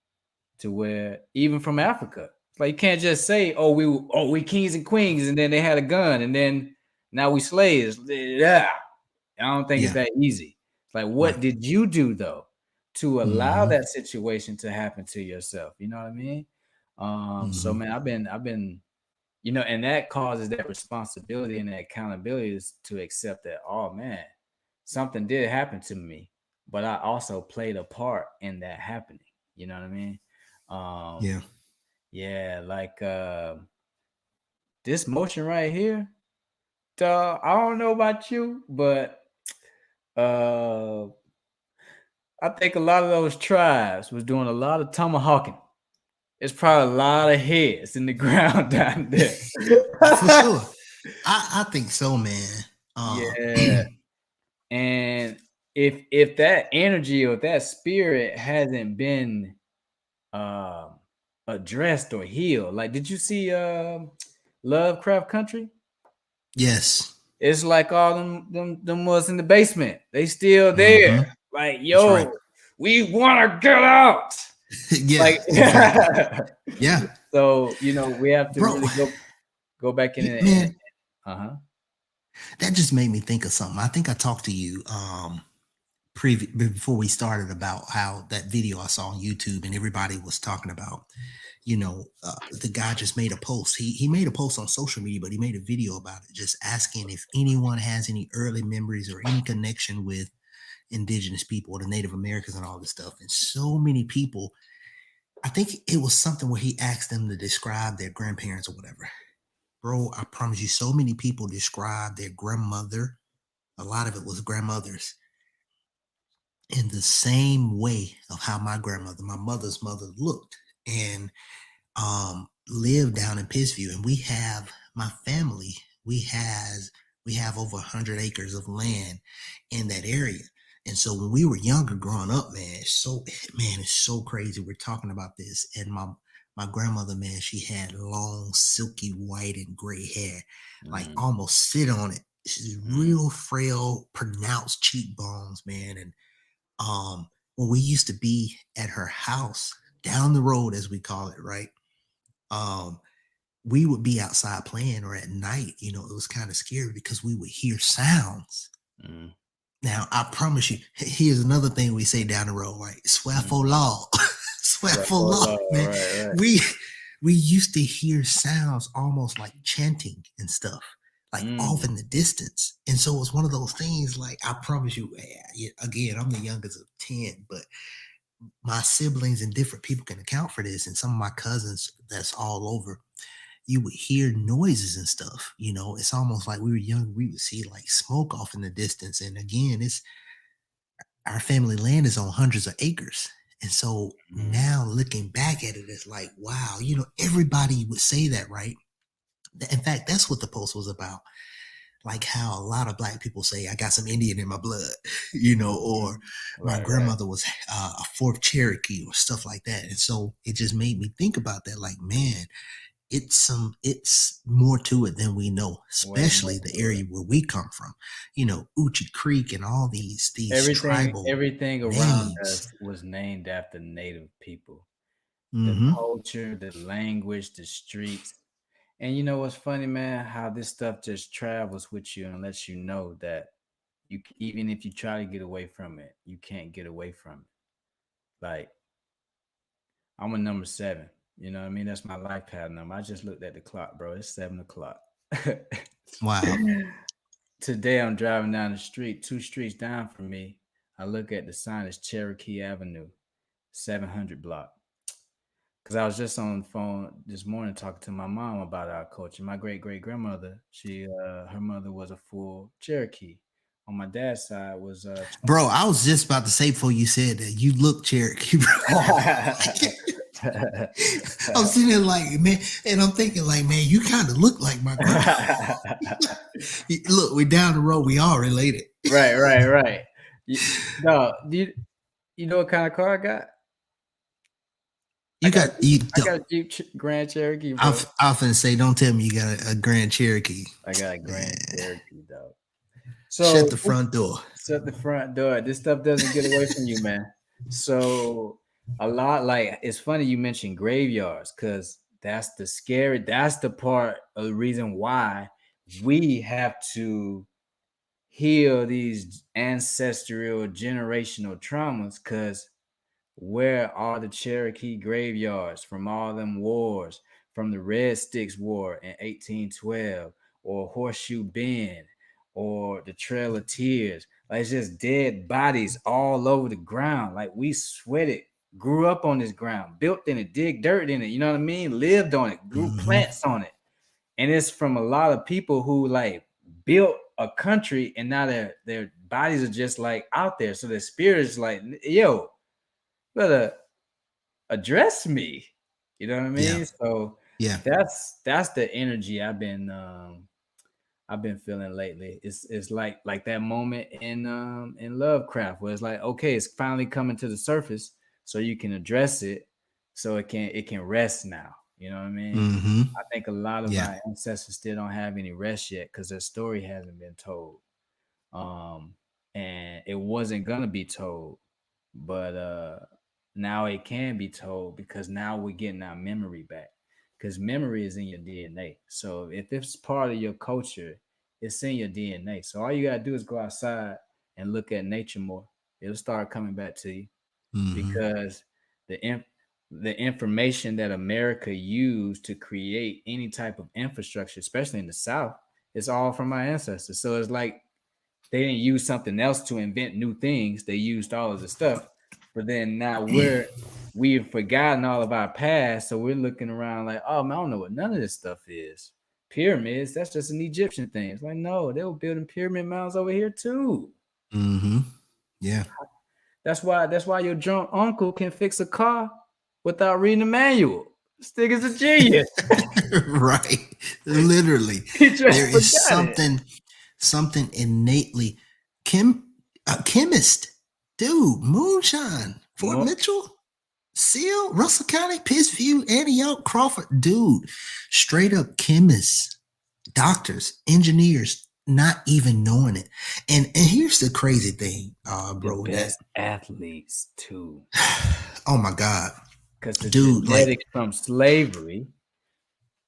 to where even from Africa, it's like you can't just say, "Oh, we kings and queens," and then they had a gun, and then now we slaves. Yeah, I don't think it's Yeah, that easy. It's like, right. what did you do though to allow Hmm. that situation to happen to yourself? You know what I mean? So Hmm. man, I've been, and that causes that responsibility and that accountability is to accept that, oh man, something did happen to me, but I also played a part in that happening. You know what I mean? Um, Yeah. yeah, like this motion right here, dog, I don't know about you, but I think a lot of those tribes was doing a lot of tomahawking. It's probably a lot of heads in the ground down there. For sure. I think so, man. Yeah. And if that energy or that spirit hasn't been addressed or healed, like did you see Lovecraft Country? Yes. It's like all them was in the basement. They still there. Mhm. Like, That's right. yo, we want to get out. Yeah, Like, exactly. Yeah. so we have to Bro, really go back in and man, uh-huh. that just made me think of something. I think I talked to you before we started about how that video I saw on YouTube and everybody was talking about, the guy just made a post. He made a post on social media, but he made a video about it, just asking if anyone has any early memories or any connection with indigenous people or the Native Americans and all this stuff. And so many people, I think it was something where he asked them to describe their grandparents or whatever. Bro, I promise you, so many people described their grandmother. A lot of it was grandmothers in the same way of how my grandmother, my mother's mother, looked and lived down in Pittsview. And we have my family. We have over 100 acres of land in that area. And so when we were younger, growing up, man, it's so crazy. We're talking about this, and my grandmother, man, she had long, silky white and gray hair, like almost sit on it. She's real frail, pronounced cheekbones, man. And when we used to be at her house down the road, as we call it, right? We would be outside playing, or at night, it was kind of scary because we would hear sounds. Now, I promise you, here's another thing we say down the road, right? Swear for law. Swear for law, man. Right. We used to hear sounds almost like chanting and stuff, like off in the distance. And so it's one of those things, like, I promise you, again, I'm the youngest of 10, but my siblings and different people can account for this. And some of my cousins that's all over, you would hear noises and stuff. It's almost like we were young. We would see like smoke off in the distance. And again, our family land is on hundreds of acres. And so now looking back at it, it's like, wow, everybody would say that, right? In fact, that's what the post was about. Like how a lot of Black people say, I got some Indian in my blood, or my grandmother was a fourth Cherokee or stuff like that. And so it just made me think about that. Like, man, it's more to it than we know, especially the area where we come from, Uchi Creek and all these tribal everything around us was named after Native people. The culture, the language, the streets. And you know what's funny, man? How this stuff just travels with you and lets you know that even if you try to get away from it, you can't get away from it. Like, I'm a number 7. You know what I mean? That's my life path number. I just looked at the clock, bro. It's 7 o'clock. Wow. Today I'm driving down the street, 2 streets down from me. I look at the sign, it's Cherokee Avenue, 700 block. Because I was just on the phone this morning talking to my mom about our culture. My great-great-grandmother, her mother was a full Cherokee. On my dad's side was bro, I was just about to say before you said that you look Cherokee, bro. I'm sitting there like, man, and I'm thinking like, man, you kind of look like my grandma. Look, we're down the road. We all related. Right. No, you know what kind of car I got? I got a Jeep Grand Cherokee, bro. I often say, don't tell me you got a Grand Cherokee. I got a Grand Cherokee, dog. So shut the front door. Shut the front door. This stuff doesn't get away from you, man. So a lot, like, it's funny you mentioned graveyards, because that's the part of the reason why we have to heal these ancestral generational traumas, because where are the Cherokee graveyards from all them wars, from the Red Sticks War in 1812, or Horseshoe Bend, or the Trail of Tears? Like, it's just dead bodies all over the ground. Like, we sweated, grew up on this ground, built in it, dig dirt in it, you know what I mean? Lived on it, grew plants on it. And it's from a lot of people who like built a country, and now their bodies are just like out there. So their spirit is like, yo, better address me. You know what I Yeah. mean? So Yeah. that's the energy I've been feeling lately. It's like that moment in Lovecraft where it's like, okay, it's finally coming to the surface, so you can address it, so it can rest now. You know what I mean? Mm-hmm. I think a lot of Yeah. our ancestors still don't have any rest yet because their story hasn't been told. And it wasn't gonna be told, but now it can be told because now we're getting our memory back. Because memory is in your DNA. So if it's part of your culture, it's in your DNA. So all you gotta do is go outside and look at nature more. It'll start coming back to you Mm-hmm. because the information that America used to create any type of infrastructure, especially in the South, it's all from our ancestors. So it's like they didn't use something else to invent new things. They used all of the stuff, but then now we've forgotten all of our past, so we're looking around like, oh man, I don't know what none of this stuff is. Pyramids, that's just an Egyptian thing. It's like, no, they were building pyramid mounds over here too. Mm-hmm. Yeah. That's why your drunk uncle can fix a car without reading the manual. This nigga's a genius. Right. Literally. He just There is forgot it. something innately chemist. Dude, moonshine. Fort Mitchell, Seal, Russell County, Pittsview, Antioch, Crawford. Dude, straight up chemists, doctors, engineers, not even knowing it. And here's the crazy thing, bro. The best athletes too. Oh my God. Because the Dude, genetics from slavery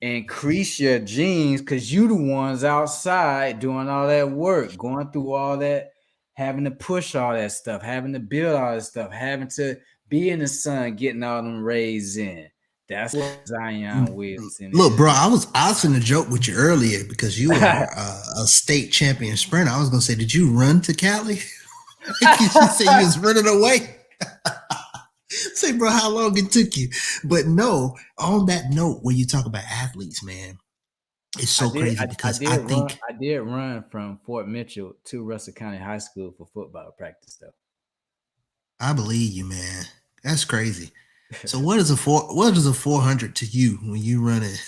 increase your genes because you the ones outside doing all that work, going through all that, having to push all that stuff, having to build all that stuff, having to be in the sun, getting all them rays in. That's what Zion Williamson look, is. bro, I was finna joke with you earlier because you are a state champion sprinter. I was gonna say, did you run to Cali? You say you was running away. Say, bro, how long it took you? But no, on that note, when you talk about athletes, man, it's so crazy because I think I did run from Fort Mitchell to Russell County High School for football practice, though. I believe you, man. That's crazy. So what is a 400 to you when you run it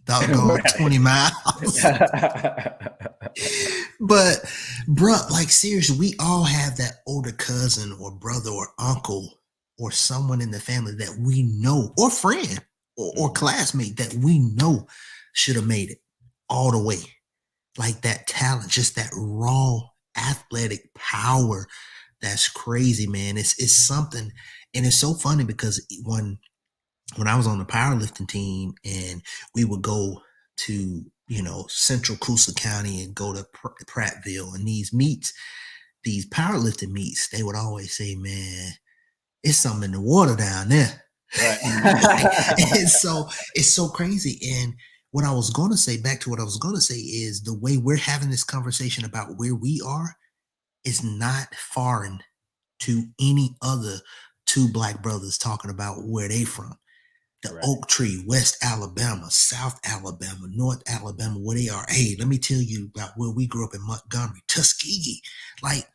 doggone 20 miles? But bro, like seriously, we all have that older cousin or brother or uncle or someone in the family that we know, or friend or classmate that we know should have made it all the way. Like that talent, just that raw athletic power. That's crazy, man. It's something, and it's so funny because when I was on the powerlifting team and we would go to Central Coosa County and go to Prattville and these meets, these powerlifting meets, they would always say, "Man, it's something in the water down there." Right. And so it's so crazy. And what I was going to say, back to what I was going to say, is the way we're having this conversation about where we are is not foreign to any other two black brothers talking about where they from. The Oak Tree, West Alabama, South Alabama, North Alabama, where they are. Hey, let me tell you about where we grew up in Montgomery, Tuskegee. Like,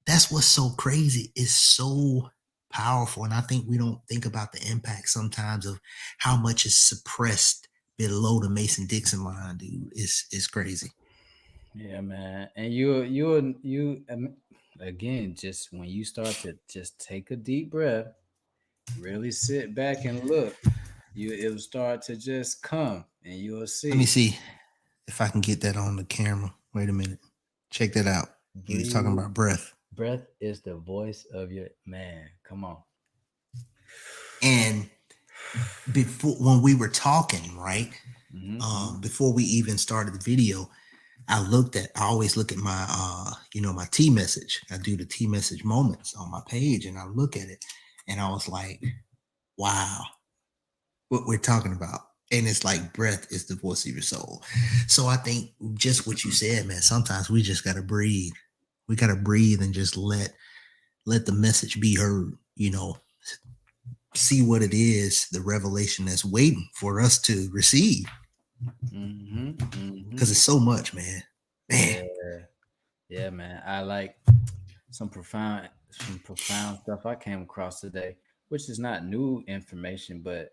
that's what's so crazy. It's so powerful. And I think we don't think about the impact sometimes of how much is suppressed below the Mason-Dixon line, dude. It's crazy. Yeah, man. And you again, just when you start to just take a deep breath, really sit back and look, it'll start to just come and you'll see. Let me see if I can get that on the camera. Wait a minute. Check that out. You was talking about breath. Breath is the voice of your man. Come on. And before, when we were talking, right? Before we even started the video, I always look at my my T message. I do the T message moments on my page and I look at it and I was like, wow, what we're talking about. And it's like breath is the voice of your soul. So I think just what you said, man, sometimes we just gotta breathe. We gotta breathe and just let the message be heard, see what it is, the revelation that's waiting for us to receive. Because it's so much, man. Yeah, man. I like some profound stuff I came across today, which is not new information, but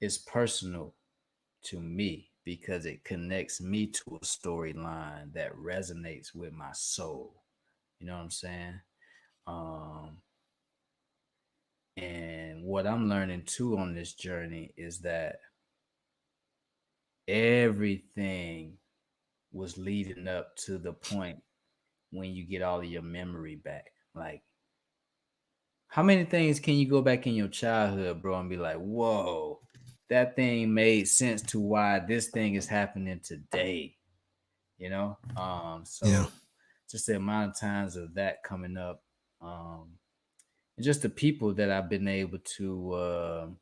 it's personal to me because it connects me to a storyline that resonates with my soul. You know what I'm saying? Um, and what I'm learning too on this journey is that everything was leading up to the point when you get all of your memory back. Like, how many things can you go back in your childhood, bro, and be like, whoa, that thing made sense to why this thing is happening today, you know? Yeah. So just the amount of times of that coming up, and just the people that I've been able to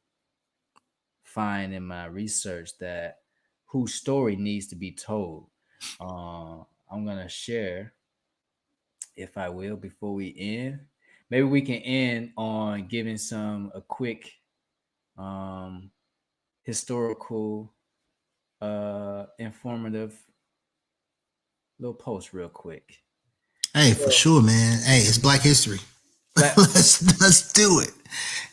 find in my research that whose story needs to be told. I'm gonna share, if I will, before we end. Maybe we can end on giving some a quick um, historical, informative little post real quick. Hey, for So, sure, man. Hey, it's Black History. Black Let's do it.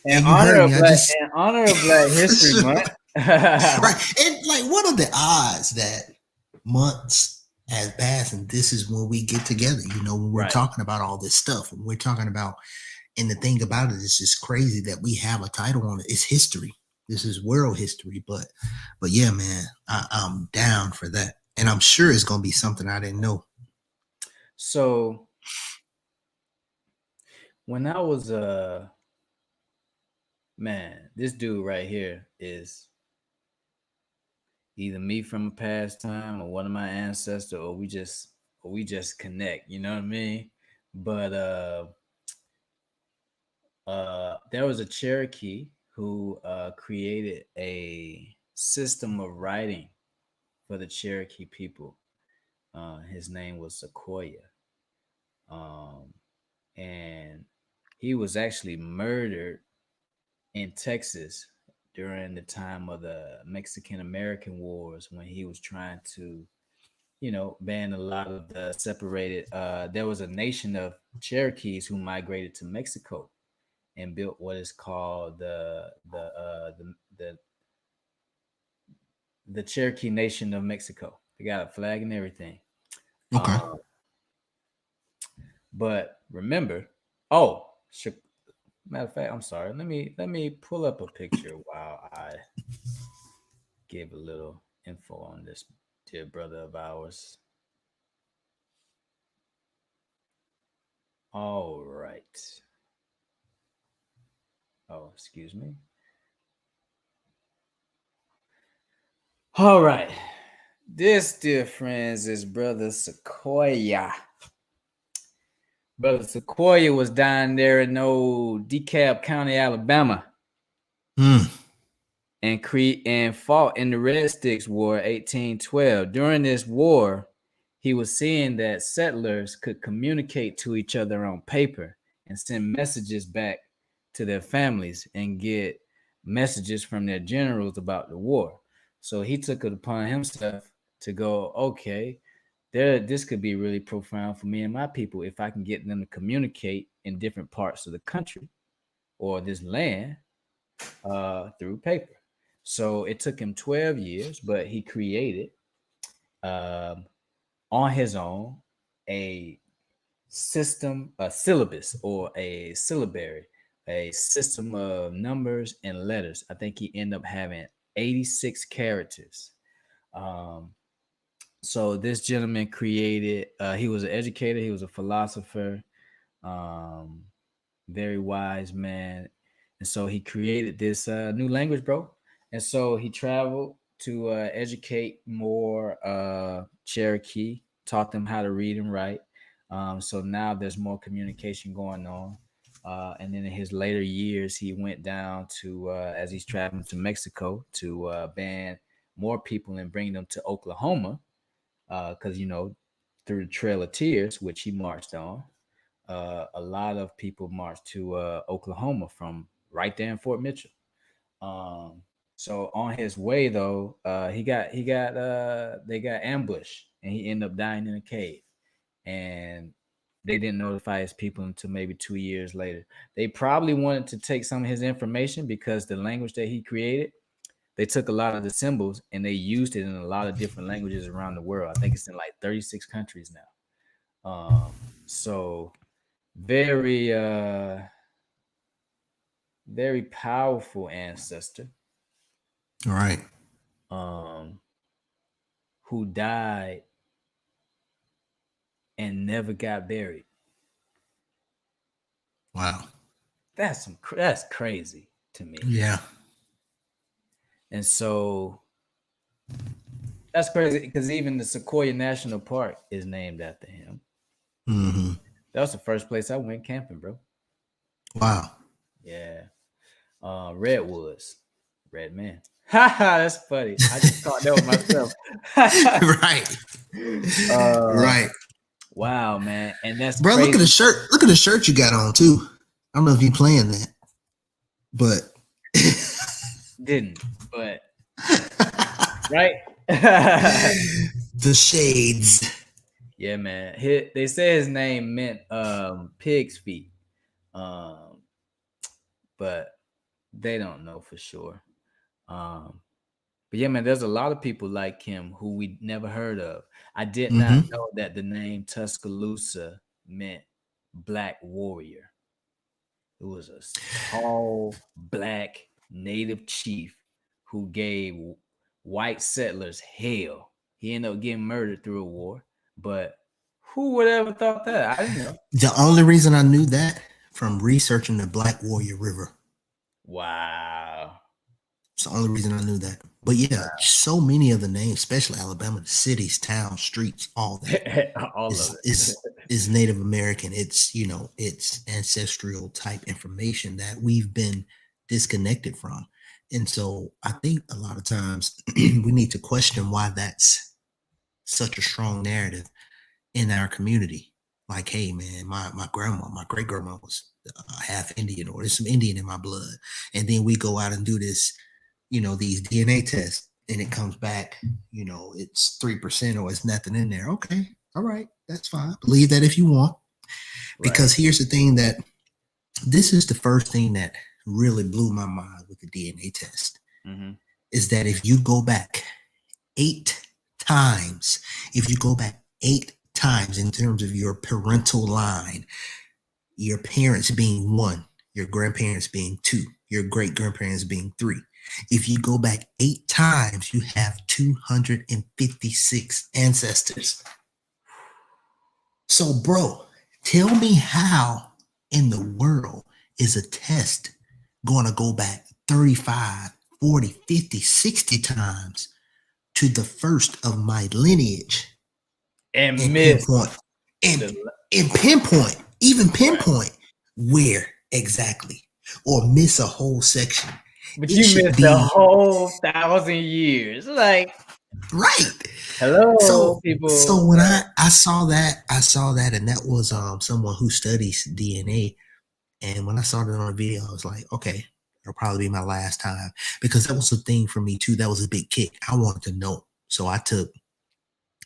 And you heard me. I just In honor of Black History Month. right. And like, what are the odds that months has passed and this is when we get together? You know, when we're Right. talking about all this stuff, when we're talking about, and the thing about it is just crazy that we have a title on it. It's history. This is world history. But yeah, man, I'm down for that, and I'm sure it's gonna be something I didn't know. So when I was man, this dude right here is either me from a past time or one of my ancestors, or we just connect, you know what I mean? But there was a Cherokee who created a system of writing for the Cherokee people. His name was Sequoia. Um, and he was actually murdered in Texas during the time of the Mexican American Wars when he was trying to, ban a lot of the separated. There was a nation of Cherokees who migrated to Mexico and built what is called the Cherokee Nation of Mexico. They got a flag and everything. Okay. Um, but remember, oh, matter of fact, I'm sorry. Let me pull up a picture while I give a little info on this dear brother of ours. All right. Oh, excuse me. All right. This, dear friends, is Brother Sequoia. Brother Sequoia was down there in old DeKalb County, Alabama, Hmm. and fought in the Red Sticks War 1812. During this war, he was seeing that settlers could communicate to each other on paper and send messages back to their families and get messages from their generals about the war. So he took it upon himself to go, okay, this could be really profound for me and my people if I can get them to communicate in different parts of the country or this land through paper. So it took him 12 years, but he created um, on his own a system, a syllabus or a syllabary, a system of numbers and letters. I think he ended up having 86 characters. Um, so this gentleman created, he was an educator, he was a philosopher, um, very wise man. And so he created this new language, bro. And so he traveled to educate more Cherokee, taught them how to read and write. So now there's more communication going on. And then in his later years, he went down to, as he's traveling to Mexico, to ban more people and bring them to Oklahoma. Because, through the Trail of Tears, which he marched on, a lot of people marched to Oklahoma from right there in Fort Mitchell. Um, so on his way though, they got ambushed and he ended up dying in a cave. and they didn't notify his people until maybe 2 years later. They probably wanted to take some of his information because the language that he created, they took a lot of the symbols and they used it in a lot of different languages around the world. I think it's in like 36 countries now. So very very powerful ancestor. All right. Who died and never got buried. Wow. That's crazy to me. Yeah. And so that's crazy because even the Sequoia National Park is named after him. Mm-hmm. That was the first place I went camping, bro. Wow. Yeah. Redwoods. Red man. Haha, that's funny. I just caught that with myself. Right. Right. Wow, man. And that's bro, crazy. look at the shirt. Look at the shirt you got on too. I don't know if you playing that, but didn't, but right. The shades. Yeah, man. They say his name meant pig's feet. But they don't know for sure. But yeah, man, there's a lot of people like him who we never heard of. I did not know that the name Tuscaloosa meant black warrior. It was a tall black native chief who gave white settlers hell. He ended up getting murdered through a war, but who would ever thought that? I didn't know. The only reason I knew that from researching the Black Warrior River. Wow. It's the only reason I knew that. But yeah, so many of the names, especially Alabama, the cities, towns, streets, all that, all of it is Native American. It's, you know, it's ancestral type information that we've been disconnected from. And so I think a lot of times we need to question why that's such a strong narrative in our community. Like, hey, man, my grandma, my great grandma was half Indian, or there's some Indian in my blood. And then we go out and do this, you know, these DNA tests, and it comes back, you know, it's 3% or it's nothing in there. Okay. All right. That's fine. Believe that if you want. Because here's the thing, that this is the first thing that really blew my mind with the DNA test, is that if you go back 8 times, in terms of your parental line, your parents being 1, your grandparents being 2, your great grandparents being 3. If you go back 8 times, you have 256 ancestors. So, bro, tell me how in the world is a test going to go back 35, 40, 50, 60 times to the first of my lineage and pinpoint where exactly, or miss a whole section. But you missed a whole 1,000 years. Like, right. Hello, so, people. So when I saw that, and that was someone who studies DNA. And when I saw it on a video, I was like, okay, it'll probably be my last time, because that was the thing for me too. That was a big kick. I wanted to know. So I took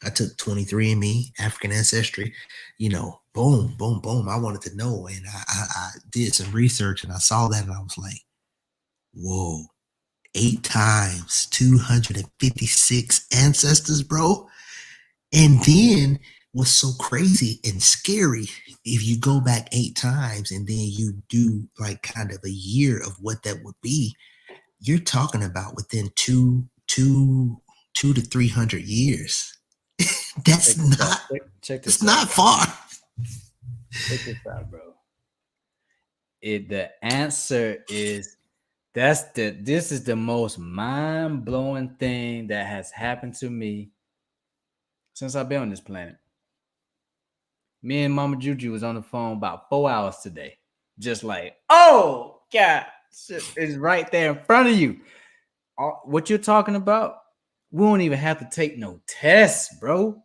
23andMe, African ancestry, you know, boom, boom, boom. I wanted to know. And I did some research, and I saw that, and I was like, whoa, 8 times, 256 ancestors, bro. And then what's so crazy and scary, if you go back 8 times and then you do like kind of a year of what that would be, you're talking about within two to 300 years. That's not far. Check this out, bro. The answer is this is the most mind-blowing thing that has happened to me since I've been on this planet. Me and Mama Juju was on the phone about 4 hours today. Just like, oh God, it's right there in front of you. What you're talking about, we don't even have to take no tests, bro.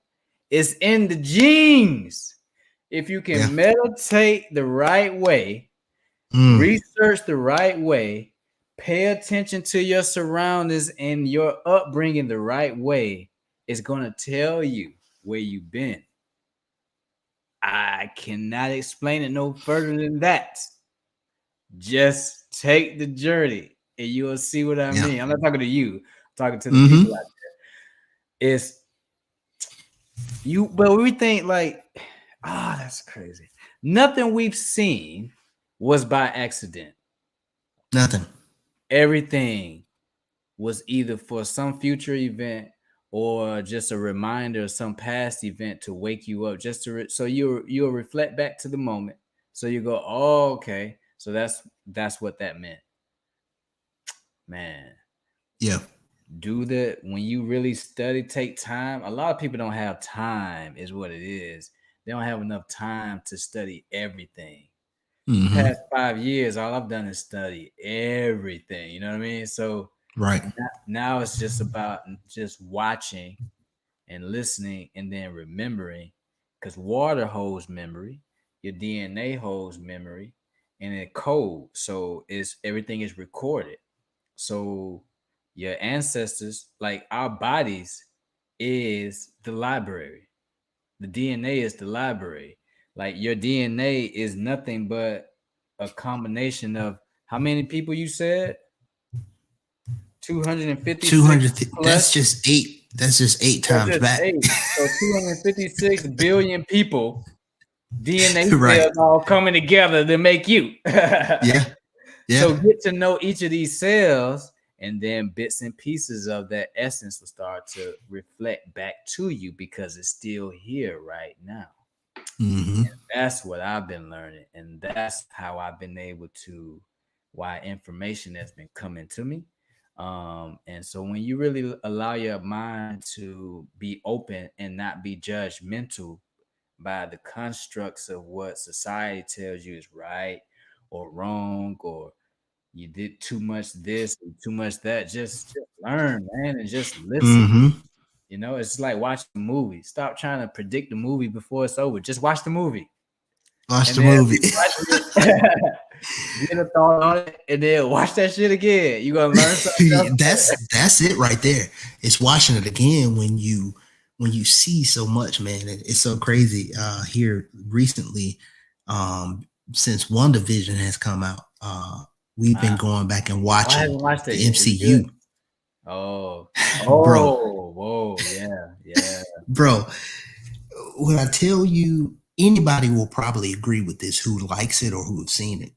It's in the genes. If you can meditate the right way, research the right way, pay attention to your surroundings and your upbringing the right way, it's going to tell you where you've been. I cannot explain it no further than that. Just take the journey and you will see what I Yeah. mean. I'm not talking to you, I'm talking to the Mm-hmm. people out there. It's you, but we think like, that's crazy. Nothing we've seen was by accident. Nothing. Everything was either for some future event or just a reminder of some past event to wake you up, just to so you'll reflect back to the moment. So you go, oh, okay. So that's what that meant. Man, Yeah. do that when you really study, take time. A lot of people don't have time, is what it is. They don't have enough time to study everything. Mm-hmm. Past 5 years, all I've done is study everything. You know what I mean? So Right. now it's just about just watching and listening and then remembering, because water holds memory, your DNA holds memory, and it code. So it's everything is recorded. So your ancestors, like our bodies, is the library. The DNA is the library. Like your DNA is nothing but a combination of how many people you said? 256 200. That's plus. just 8. That's just 8 That's times just back. 8. So 256 billion people, DNA Right. cells all coming together to make you. Yeah. Yeah. So get to know each of these cells, and then bits and pieces of that essence will start to reflect back to you because it's still here right now. Mm-hmm. That's what I've been learning, and that's how I've been able to why information has been coming to me. And so when you really allow your mind to be open and not be judgmental by the constructs of what society tells you is right or wrong, or you did too much this and too much that, just learn, man, and just listen. Mm-hmm. You know, it's like watching a movie. Stop trying to predict the movie before it's over. Just watch the movie. Watch And the then movie. get a thought on it, and then watch that shit again. You're gonna learn something else. That's it right there. It's watching it again when you see so much, man. It's so crazy. Here recently, since WandaVision has come out, we've been going back and I watching haven't watched that the yet. Is it MCU. good? Oh, Bro, whoa, yeah. bro. When I tell you, anybody will probably agree with this who likes it or who have seen it.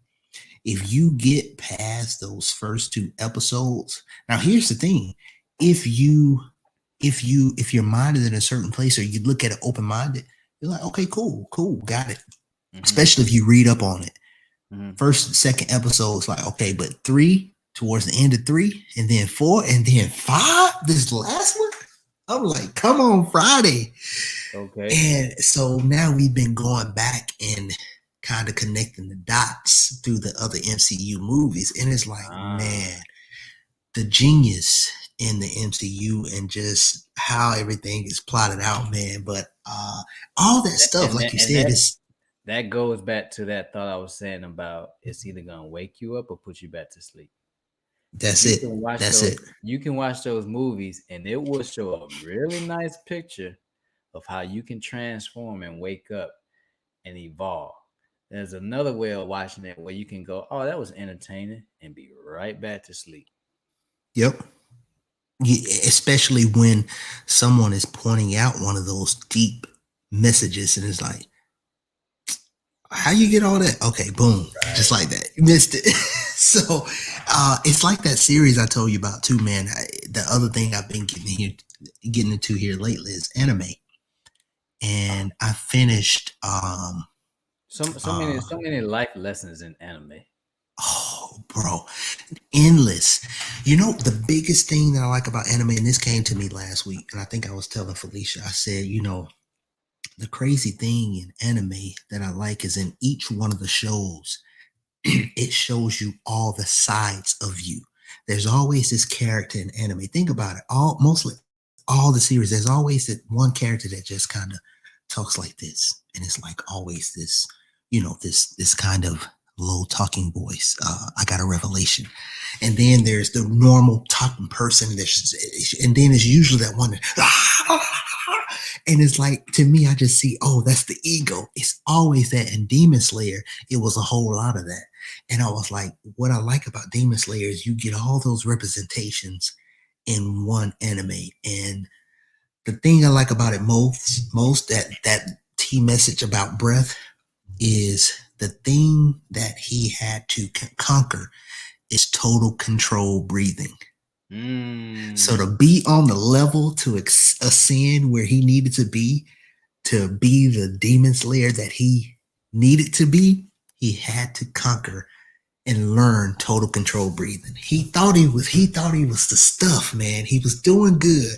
If you get past those first 2 episodes, now here's the thing: if your mind is in a certain place, or you look at it open-minded, you're like, okay, cool, got it. Mm-hmm. Especially if you read up on it. Mm-hmm. First, second episode is like, okay, but 3, towards the end of 3, and then 4, and then 5, this last one, I'm like, come on, Friday. Okay. And so now we've been going back and kind of connecting the dots through the other MCU movies. And it's like, man, the genius in the MCU and just how everything is plotted out, man. But all that stuff, like you said, that goes back to that thought I was saying about it's either gonna wake you up or put you back to sleep. That's it. That's it. You can watch those movies and it will show a really nice picture of how you can transform and wake up and evolve. There's another way of watching it where you can go, oh, that was entertaining, and be right back to sleep. Yep. Especially when someone is pointing out one of those deep messages and it's like, how you get all that? Okay, boom. Right. Just like that. You missed it. So it's like that series I told you about too, man. The other thing I've been getting into here lately is anime. And I finished so many life lessons in anime. Oh, bro, endless. You know, the biggest thing that I like about anime, and this came to me last week, and I think I was telling Felicia, I said, you know, the crazy thing in anime that I like is in each one of the shows, it shows you all the sides of you. There's always this character in anime. Think about it. Mostly all the series, there's always that one character that just kind of talks like this. And it's like always this, you know, this kind of low talking voice. I got a revelation. And then there's the normal talking person. And then it's usually that one that, and it's like, to me, I just see, oh, that's the ego. It's always that. In Demon Slayer, it was a whole lot of that. And I was like, what I like about Demon Slayer is you get all those representations in one anime. And the thing I like about it most that T message about breath is the thing that he had to conquer is total control breathing. So to be on the level to ascend where he needed to be the Demon Slayer that he needed to be, he had to conquer and learn total control breathing. He thought he was the stuff, man. He was doing good.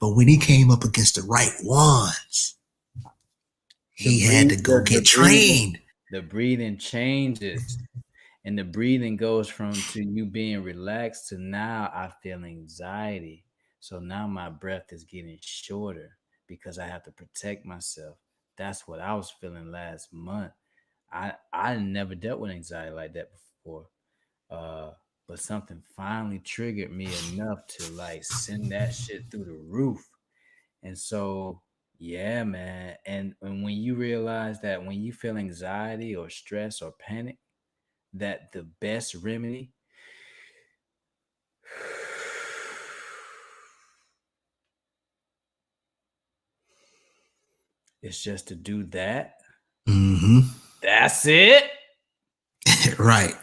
But when he came up against the right ones, he had to go get trained. The breathing changes. And the breathing goes from to you being relaxed to now I feel anxiety. So now my breath is getting shorter because I have to protect myself. That's what I was feeling last month. I never dealt with anxiety like that before. But something finally triggered me enough to like send that shit through the roof. And so, yeah, man. And when you realize that when you feel anxiety or stress or panic, that the best remedy is just to do that. That's it. Right.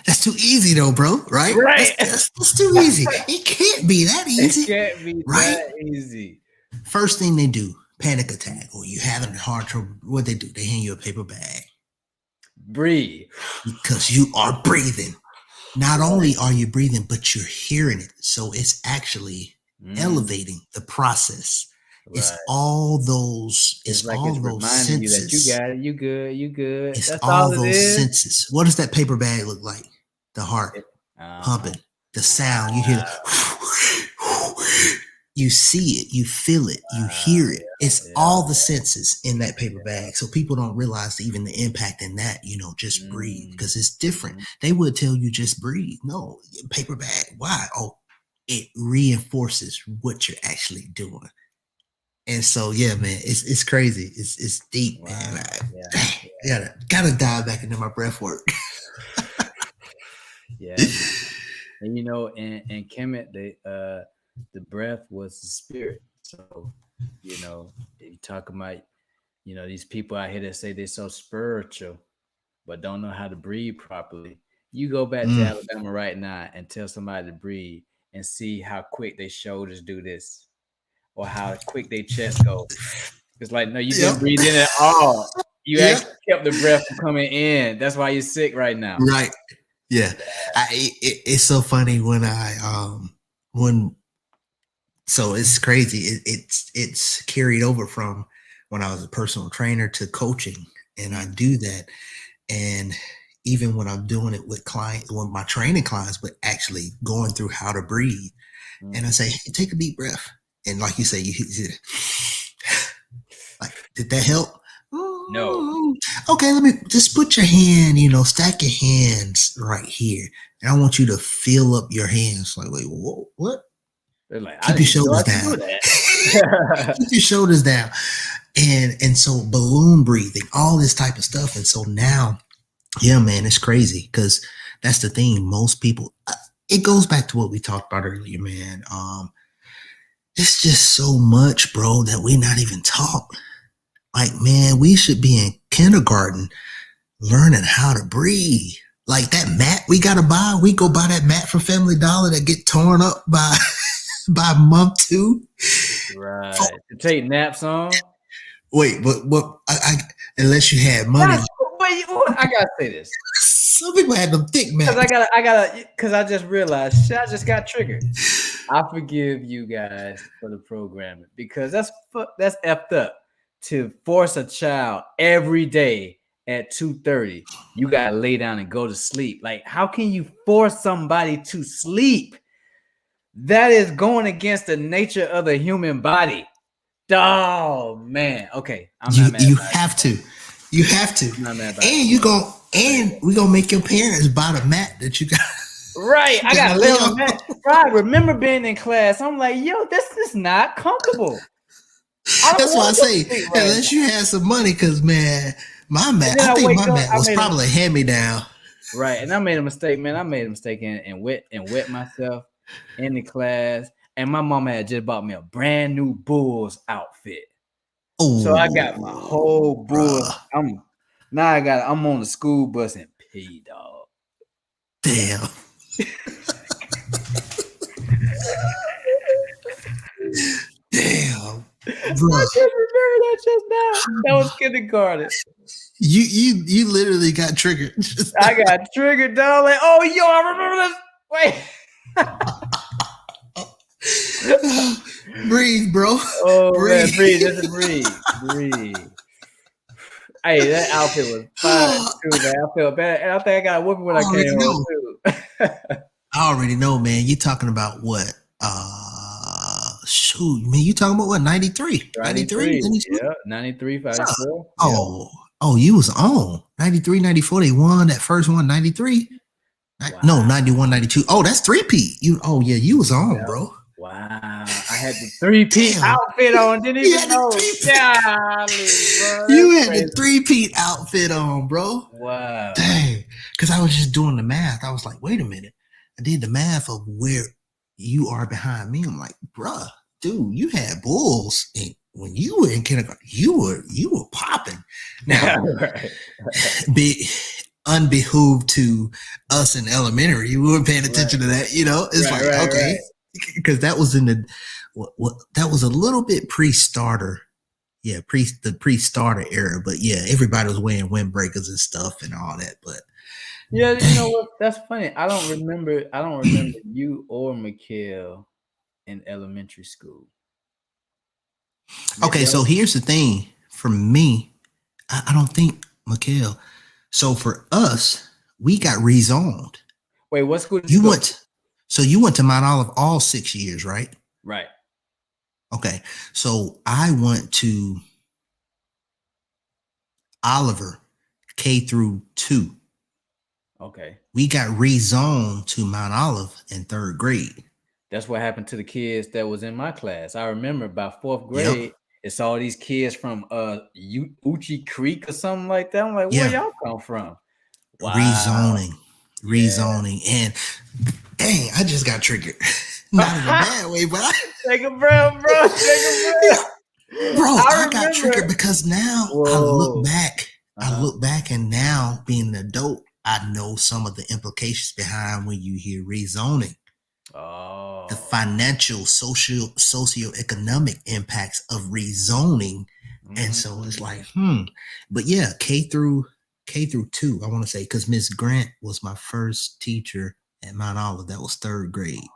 That's too easy though, bro. Right? Right. That's too easy. It can't be that easy. It can't be that easy. First thing they do, panic attack, or you having hard trouble. What they do? They hand you a paper bag. Breathe. Because you are breathing. Not only are you breathing, but you're hearing it. So it's actually elevating the process. Right. It's all those. It's like all those senses. You that you got it. You good. You good. It's all those senses. What does that paper bag look like? The heart pumping, the sound. You hear. You see it, you feel it, you hear it. It's all the senses in that paper bag. So people don't realize even the impact in that, just breathe, because it's different. They would tell you just breathe. No, paper bag. Why? Oh, it reinforces what you're actually doing. And so, yeah, man, it's crazy. It's deep, man. Gotta dive back into my breath work. Yeah. And in Kemet, the breath was the spirit. So, you talk about, these people out here that say they're so spiritual, but don't know how to breathe properly. You go back to Alabama right now and tell somebody to breathe and see how quick their shoulders do this or how quick their chest go. It's like, no, you didn't breathe in at all. You actually kept the breath from coming in. That's why you're sick right now. Right. Yeah. It's so funny so it's crazy. It's carried over from when I was a personal trainer to coaching, and I do that. And even when I'm doing it with my training clients, but actually going through how to breathe, and I say, hey, take a deep breath, and like you say, like, did that help? No. Okay, let me just put your hand, stack your hands right here, and I want you to feel up your hands. Like, wait, what? They're like, keep your shoulders down. Keep your shoulders down. And so balloon breathing, all this type of stuff. And so now, yeah, man, it's crazy because that's the thing. Most people, it goes back to what we talked about earlier, man. It's just so much, bro, that we're not even taught. Like, man, we should be in kindergarten learning how to breathe. Like that mat we got to buy. We go buy that mat from Family Dollar that get torn up by month 2. Right. To take naps on. Wait, but what? I unless you had money. I gotta say this. Some people had them thick mats. Because I just realized shit, I just got triggered. I forgive you guys for the programming because that's effed up to force a child every day at 2:30. You gotta lay down and go to sleep. Like, how can you force somebody to sleep? That is going against the nature of the human body. Oh man. Okay. I'm not mad. You have to. You have to. I'm not mad about and you go And we're gonna make your parents buy the mat that you got. Right. You I gotta gotta lay lay on on. the mat. Right. I remember being in class. I'm like, yo, this is not comfortable. I don't That's why I want to go to say, sleep right unless you had some money, because man, my now. mat, And then I I think wake my up. mat was probably a hand me down. Right. And I made a mistake, man. I made a mistake and wet myself in the class. And my mom had just bought me a brand new Bulls outfit. So I got my whole Bulls. Bruh. I'm on the school bus in P, dog. Damn. Damn. Bro. I just remember that just now. That was kindergarten. You literally got triggered. I got triggered, dog. Like, oh, yo, I remember this. Wait. Breathe, bro. Oh, breathe. Man, breathe. Just breathe. Hey, that outfit was fine too, man. I felt bad. And I think I got a whooping when I came home too. I already know, man. You talking about what? Shoot, man, you talking about what? 93? 93? Yeah, 93, 54. Oh, you was on. 93, 94. They won that first one, 93. Wow. No, 91, 92. Oh, that's 3-peat. You was on, bro. Wow. I had the 3-peat outfit on. Didn't even know. You had the 3-peat outfit on, bro. Wow. Dang. Because I was just doing the math. I was like, wait a minute. I did the math of where you are behind me. I'm like, bruh, dude, you had Bulls. And when you were in kindergarten, you were popping. Now, be unbehooved to us in elementary. You weren't paying attention to that, It's okay. Because that was in that was a little bit pre-starter. Yeah, the pre-starter era. But yeah, everybody was wearing windbreakers and stuff and all that. But yeah, you know what? That's funny. I don't remember you or Mikhail in elementary school. Okay, so here's the thing. For me, I don't think Mikhail. So for us, we got rezoned. Wait, what school did you go to? So you went to Mount Olive all 6 years, right? Right. Okay. So I went to Oliver K through 2. Okay. We got rezoned to Mount Olive in 3rd grade. That's what happened to the kids that was in my class. I remember by 4th grade, it's all these kids from Uchi Creek or something like that. I'm like, where y'all come from? Wow. Rezoning. And dang, I just got triggered. Not in a bad way, but take a breath, bro. Bro, I got triggered because now I look back and now being an adult, I know some of the implications behind when you hear rezoning. The financial, socioeconomic impacts of rezoning. And so it's like, But yeah, K through 2, I want to say, because Miss Grant was my first teacher at Mount Olive. That was 3rd grade.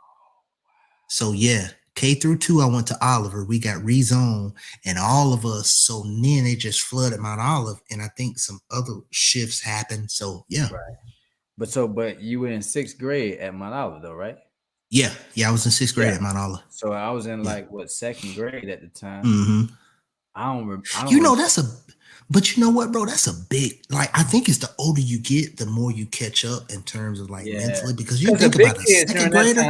So yeah, K through 2, I went to Oliver. We got rezoned, and all of us. So then they just flooded Mount Olive, and I think some other shifts happened. So yeah. Right. But you were in 6th grade at Mount Olive, though, right? Yeah, I was in 6th grade at Mount Olive. So I was in 2nd grade at the time. Mm-hmm. I don't but you know what, bro? That's a big, I think it's the older you get, the more you catch up in terms of mentally, because you think about a 2nd grader.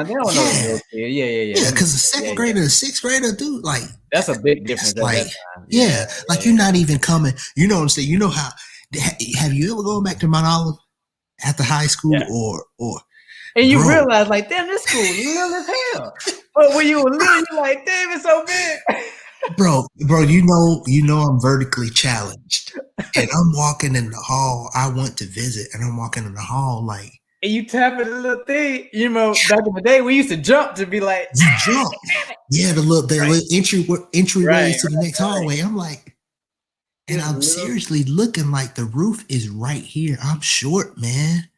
Yeah, because a 2nd grader and a 6th grader, dude, that's a big difference. You're not even coming. You know what I'm saying? You know how? Have you ever gone back to Mount Olive after high school or? And you realize, damn, this school little as hell. But when you were little, you're like, damn, it's so big. Bro, you know I'm vertically challenged. And I'm walking in the hall. I went to visit, and I'm walking in the hall and you tapping the little thing. You know, back in the day, we used to jump to be like, you jump. Yeah, the little entryways to the next hallway. I'm like, and I'm seriously looking like the roof is right here. I'm short, man.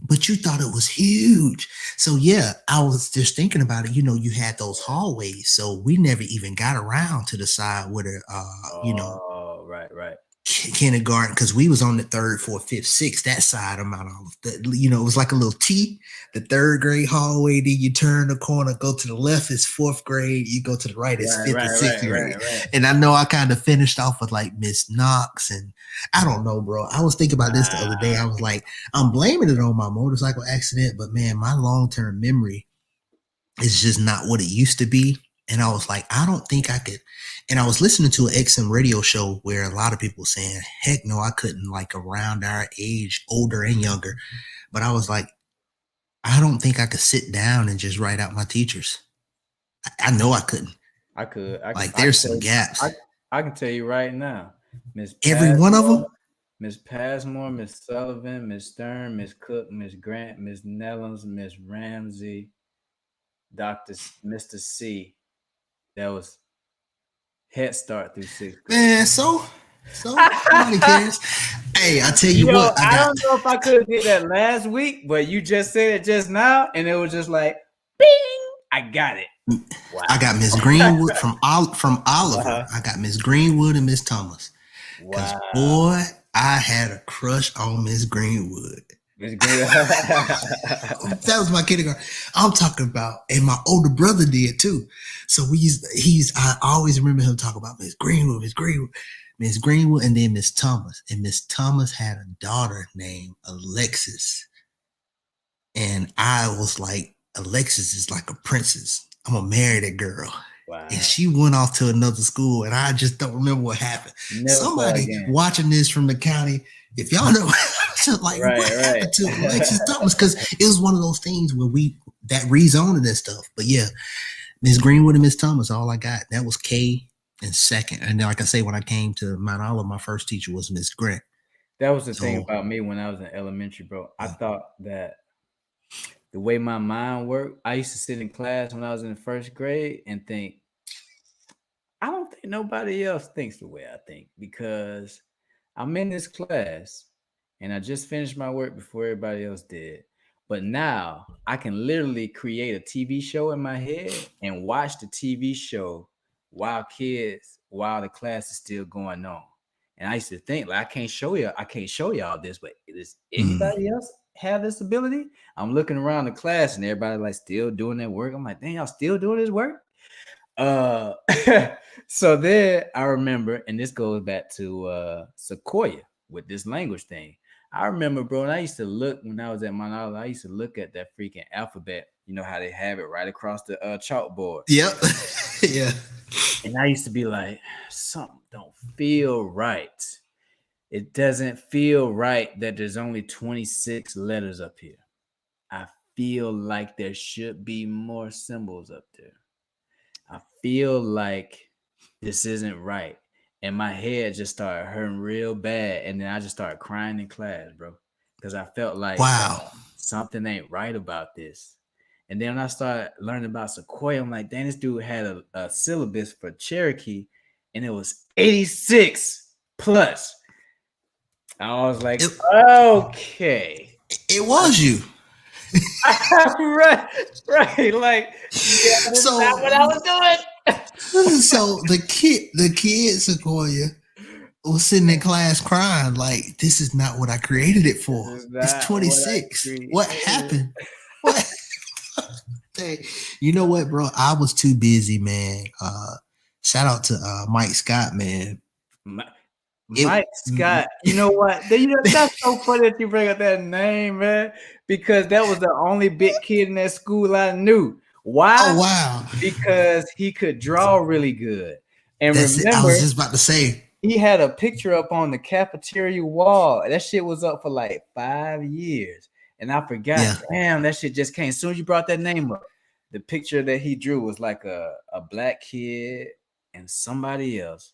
But you thought it was huge. So yeah, I was just thinking about it. You had those hallways. So we never even got around to the side where the, right. kindergarten, because we was on the third, fourth, fifth, sixth, that side of Mount Olive. It was like a little T, the third grade hallway. Then you turn the corner, go to the left is fourth grade. You go to the right is fifth and sixth grade. Right. And I know I kind of finished off with like Miss Knox, and I don't know, bro. I was thinking about this the other day. I was like, I'm blaming it on my motorcycle accident, but man, my long-term memory is just not what it used to be. And I was like, I don't think I could. And I was listening to an XM radio show where a lot of people were saying, heck no, I couldn't, like around our age, older and younger. But I was like, I don't think I could sit down and just write out my teachers. I know I couldn't. I could. There's some gaps. I can tell you right now, Miss Every one of them? Miss Passmore, Miss Sullivan, Miss Stern, Miss Cook, Miss Grant, Miss Nellums, Miss Ramsey, Mr. C. That was Head Start through 6th grade. Man, so nobody cares. Hey, I tell you what. I don't know if I could have did that last week, but you just said it just now, and it was just like, bing, I got it. Wow. I got Miss Greenwood from Oliver. I got Miss Greenwood and Miss Thomas. Because boy, I had a crush on Miss Greenwood. That was my kindergarten. I'm talking about, and my older brother did too. So I always remember him talking about Miss Greenwood, and then Miss Thomas. And Miss Thomas had a daughter named Alexis. And I was like, Alexis is like a princess. I'm gonna marry that girl. Wow. And she went off to another school, and I just don't remember what happened. Somebody watching this from the county, if y'all know, just like what happened to Alexis Thomas, because it was one of those things where that rezoning and stuff. But yeah, Miss Greenwood and Miss Thomas, all I got. That was K in second. And then, like I say, when I came to Mount Olive, my first teacher was Miss Grant. That was the thing about me when I was in elementary, bro. I thought that the way my mind worked, I used to sit in class when I was in the first grade and think, I don't think nobody else thinks the way I think, because I'm in this class and I just finished my work before everybody else did. But now I can literally create a TV show in my head and watch the TV show while the class is still going on. And I used to think, like, I can't show y'all this, but does anybody else have this ability? I'm looking around the class and everybody like still doing their work. I'm like, dang, y'all still doing this work? So then I remember, and this goes back to Sequoia with this language thing. I remember, bro, and I used to look when I was at Mount Olive, I used to look at that freaking alphabet. You know how they have it right across the chalkboard. Yep. Yeah. And I used to be like, something don't feel right. It doesn't feel right that there's only 26 letters up here. I feel like there should be more symbols up there. I feel like this isn't right. And my head just started hurting real bad. And then I just started crying in class, bro. Because I felt like something ain't right about this. And then when I started learning about Sequoia, I'm like, dang, this dude had a syllabus for Cherokee, and it was 86 plus. I was like, okay. It was you. right. Like, that's not what I was doing. So the kid Sequoia was sitting in class crying, like, this is not what I created it for. It's 26. What happened? What? Hey, you know what, bro? I was too busy, man. Shout out to Mike Scott, man. Mike Scott. You know what? That's so funny that you bring up that name, man, because that was the only big kid in that school I knew. Why? Oh, wow. Because he could draw really good. And remember, I was just about to say, he had a picture up on the cafeteria wall. That shit was up for like 5 years. And I forgot, damn, that shit just came. As soon as you brought that name up, the picture that he drew was like a black kid and somebody else.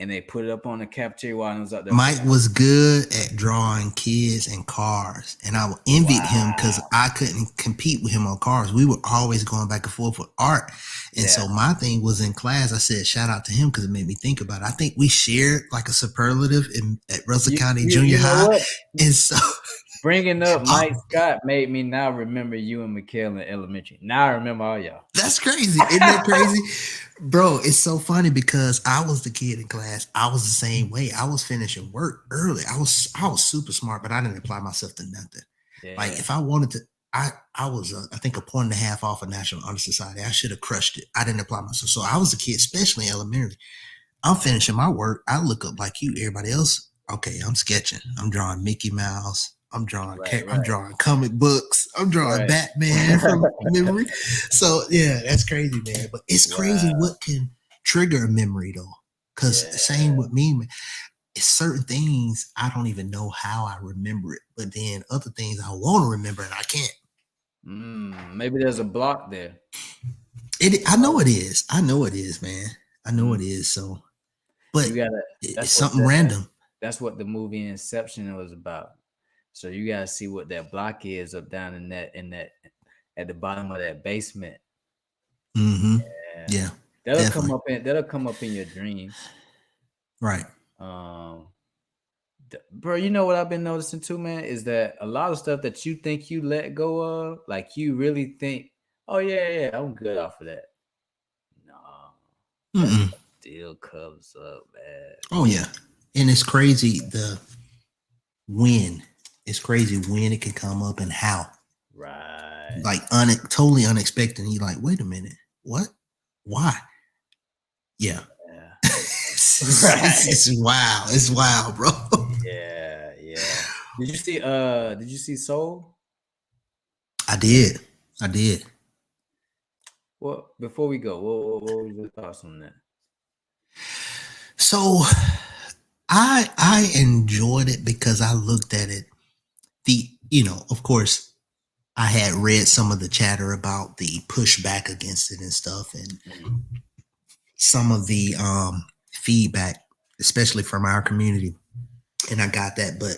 And they put it up on the cafeteria wall and it was up there. Mike was good at drawing kids and cars. And I envied him because I couldn't compete with him on cars. We were always going back and forth with art. And so my thing was in class, I said, shout out to him because it made me think about it. I think we shared like a superlative at Russell County Junior High. And so Bringing up Mike Scott made me now remember you and Mikhail in elementary. Now I remember all y'all. That's crazy. Isn't that crazy? Bro, it's so funny because I was the kid in class. I was the same way. I was finishing work early. I was super smart, but I didn't apply myself to nothing. Yeah. Like if I wanted to, I was I think a point and a half off of National Honor Society. I should have crushed it. I didn't apply myself. So I was a kid, especially in elementary. I'm finishing my work. I look up like you, everybody else. Okay, I'm sketching. I'm drawing Mickey Mouse. I'm drawing I'm drawing comic books. I'm drawing Batman from memory. So yeah, that's crazy, man. But it's crazy what can trigger a memory though. Because same with me, man. It's certain things I don't even know how I remember it, but then other things I want to remember and I can't. Maybe there's a block there. I know it is. I know it is, man. I know it is. So, but it's something random. That's what the movie Inception was about. So you gotta see what that block is up down in that at the bottom of that basement. Mm-hmm. Yeah. That'll come up in your dreams. Right. Bro, you know what I've been noticing too, man, is that a lot of stuff that you think you let go of, like you really think, oh yeah, I'm good off of that. No. That still comes up, man. Oh yeah. And it's crazy it's crazy when it can come up and how. Right. Like totally unexpected. And you're like, wait a minute. What? Why? Yeah. It's wild. It's wild, bro. Yeah. Did you see Soul? I did. Well, before we go, what was your thoughts on that? So I enjoyed it because I looked at it. Of course, I had read some of the chatter about the pushback against it and stuff, and some of the feedback, especially from our community, and I got that. But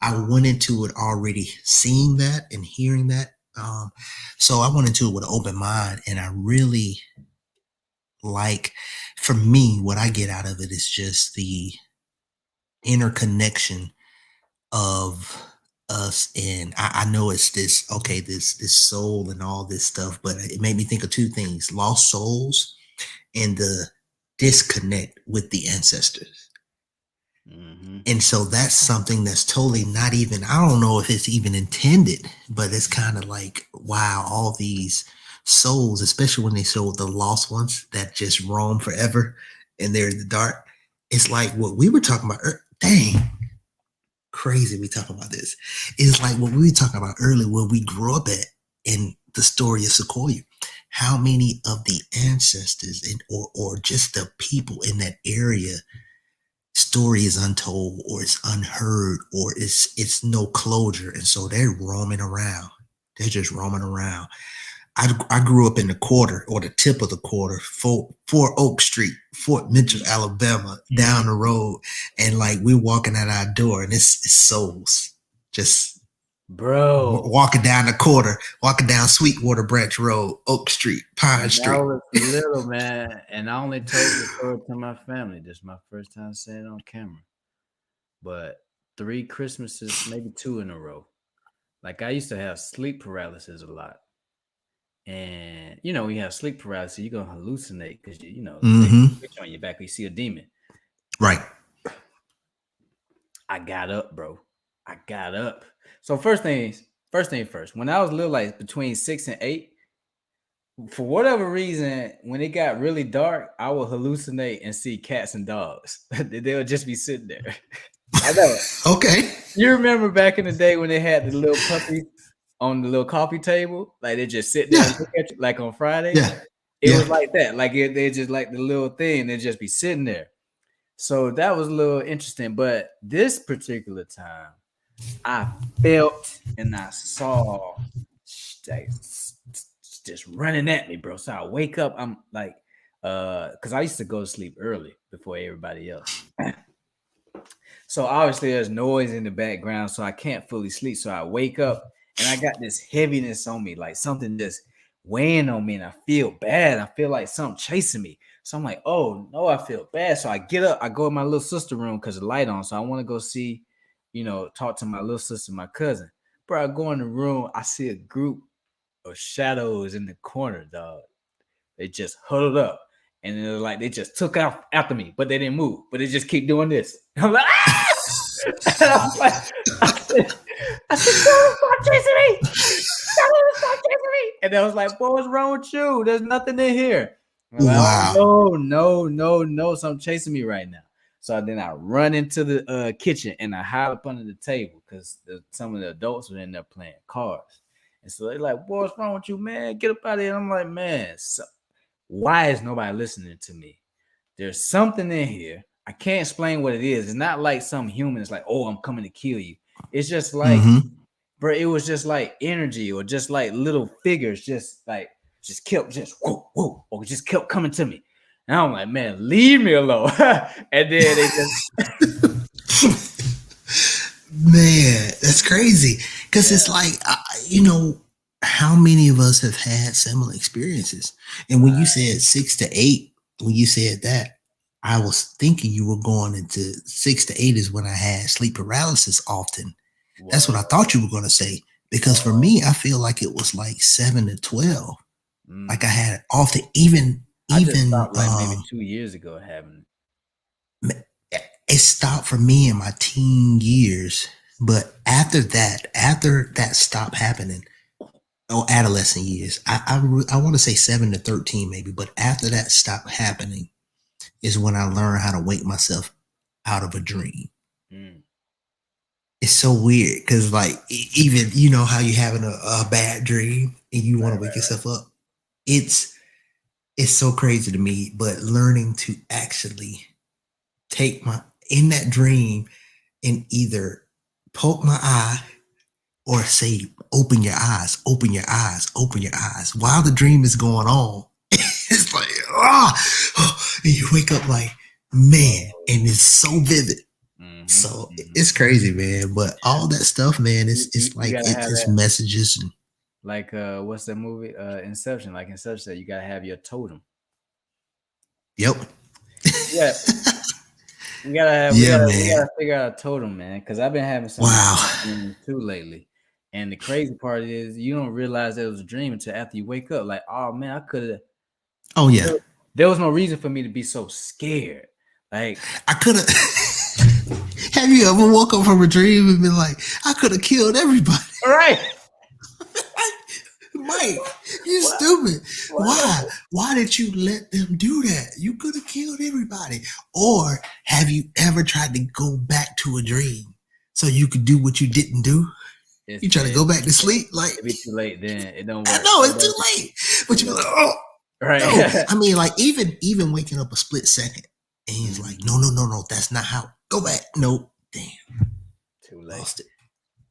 I went into it already seeing that and hearing that, so I went into it with an open mind, and I really like. For me, what I get out of it is just the interconnection of us, and I know it's this soul and all this stuff, but it made me think of two things: lost souls and the disconnect with the ancestors. And so that's something that's totally not even, I don't know if it's even intended, but it's kind of like, wow, all these souls, especially when they show the lost ones that just roam forever and they're in the dark. It's like what we were talking about. Dang, crazy we talking about this. It's like what we were talking about earlier when we grew up at in the story of Sequoia. How many of the ancestors or just the people in that area story is untold, or it's unheard, or it's no closure, and so they're roaming around. They're just roaming around. I grew up in the quarter, or the tip of the quarter, Fort Oak Street, Fort Mitchell, Alabama, down the road, and like we're walking at our door, and it's souls, just walking down the quarter, walking down Sweetwater Branch Road, Oak Street, Pine Street. I was little, man, and I only told the story to my family. This is my first time saying it on camera, but 3 Christmases, maybe 2 in a row. Like I used to have sleep paralysis a lot. And when you have sleep paralysis, you're gonna hallucinate because switch on your back, you see a demon. Right. I got up, bro. I got up. So first thing first. When I was little, like between 6 and 8, for whatever reason, when it got really dark, I would hallucinate and see cats and dogs. They would just be sitting there. I know. Okay. You remember back in the day when they had the little puppies on the little coffee table, like they just sit there and look at you, like on Friday. Yeah. It was like that. Like they just like the little thing, they just be sitting there. So that was a little interesting. But this particular time, I felt and I saw just running at me, bro. So I wake up, I'm like, because I used to go to sleep early before everybody else. So obviously there's noise in the background, so I can't fully sleep. So I wake up and I got this heaviness on me, like something just weighing on me, and I feel bad. I feel like something chasing me. So I'm like, oh no, I feel bad. So I get up, I go in my little sister room because the light on. So I want to go see, talk to my little sister, my cousin. Bro, I go in the room, I see a group of shadows in the corner, dog. They just huddled up. And they're like, they just took off after me, but they didn't move. But they just keep doing this. I'm like, ah! And I was like, I said, stop chasing me. Stop chasing me. And I was like, boy, what's wrong with you? There's nothing in here. I'm like, Wow. oh, no. Something chasing me right now. So then I run into the kitchen and I hide up under the table because some of the adults were in there playing cards. And so they're like, boy, what's wrong with you, man? Get up out of here. And I'm like, man, why is nobody listening to me? There's something in here. I can't explain what it is. It's not like some human. It's like, oh, I'm coming to kill you. It's just like, bro, it was just like energy or just like little figures, just kept whoa, or just kept coming to me. And I'm like, man, leave me alone. And then they just man, that's crazy. Because it's like, how many of us have had similar experiences? And when you said 6 to 8, when you said that, I was thinking you were going into 6 to 8 is when I had sleep paralysis often. Whoa. That's what I thought you were going to say. Because for me, I feel like it was like 7 to 12. Like I had it often, I just stopped like maybe 2 years ago having it. It stopped for me in my teen years. But after that stopped happening, adolescent years, I want to say 7 to 13 maybe, but after that stopped happening is when I learned how to wake myself out of a dream. It's so weird because like even how you having a bad dream and you want to wake yourself up. It's so crazy to me, but learning to actually take in that dream and either poke my eye or say, open your eyes while the dream is going on. It's like, and you wake up like, man, and it's so vivid. So it's crazy, man. But all that stuff, man, it's like it's messages and like what's that movie? Inception. Like Inception said, you gotta have your totem. Yep. Yeah. we gotta figure out a totem, man. Because I've been having some too lately. And the crazy part is you don't realize it was a dream until after you wake up. Like, oh man, I could have. Oh yeah. There was no reason for me to be so scared. Like I could have. Have you ever woke up from a dream and been like, I could have killed everybody? All right. Mike, you stupid. Why did you let them do that? You could have killed everybody. Or have you ever tried to go back to a dream so you could do what you didn't do? You try to go back to sleep? Like it'd be too late then. It don't work. I know it's too late. But you're like, oh. Right. No. I mean, like even waking up a split second and he's like, no, that's not how. Go back. Nope. Damn. Too late. Lost it.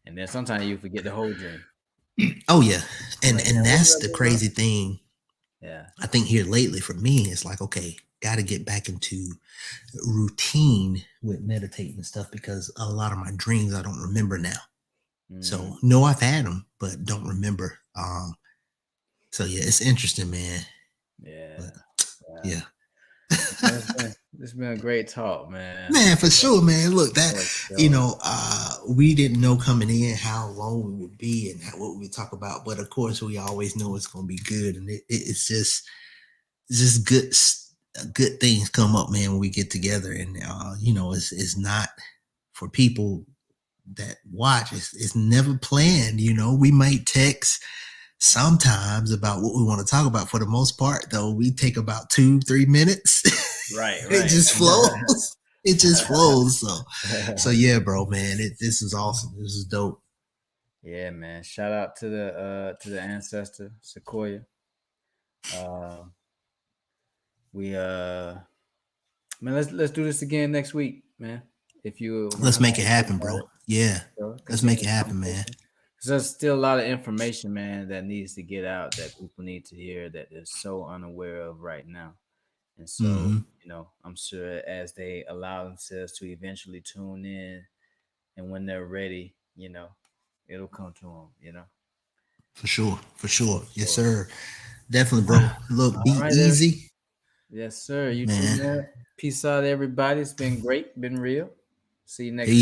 And then sometimes you forget the whole dream. Oh yeah. And that's the crazy thing. Yeah. I think here lately for me, it's like, okay, got to get back into routine with meditating and stuff because a lot of my dreams I don't remember now. So no, I've had them, but don't remember. So yeah, it's interesting, man. Yeah. But, yeah. It's been a great talk, man. Man, for sure, man. Look, that we didn't know coming in how long we would be and what we would talk about, but of course, we always know it's going to be good, and it's just good things come up, man, when we get together, and it's not for people that watch. It's never planned. We might text sometimes about what we want to talk about. For the most part, though, we take about 2-3 minutes. Right. It just flows. It just flows. So yeah, bro, man. This is awesome. This is dope. Yeah, man. Shout out to the ancestor Sequoia. Man, let's do this again next week, man. If you let's make it happen, bro. Yeah, let's make it happen, man. There's still a lot of information, man, that needs to get out that people need to hear that they're so unaware of right now. And so, I'm sure as they allow themselves to eventually tune in and when they're ready, it'll come to them, For sure. Yes, sir. Definitely, bro. Look, be easy. Yes, sir. You too, man. Peace out, everybody. It's been great. Been real. See you next time.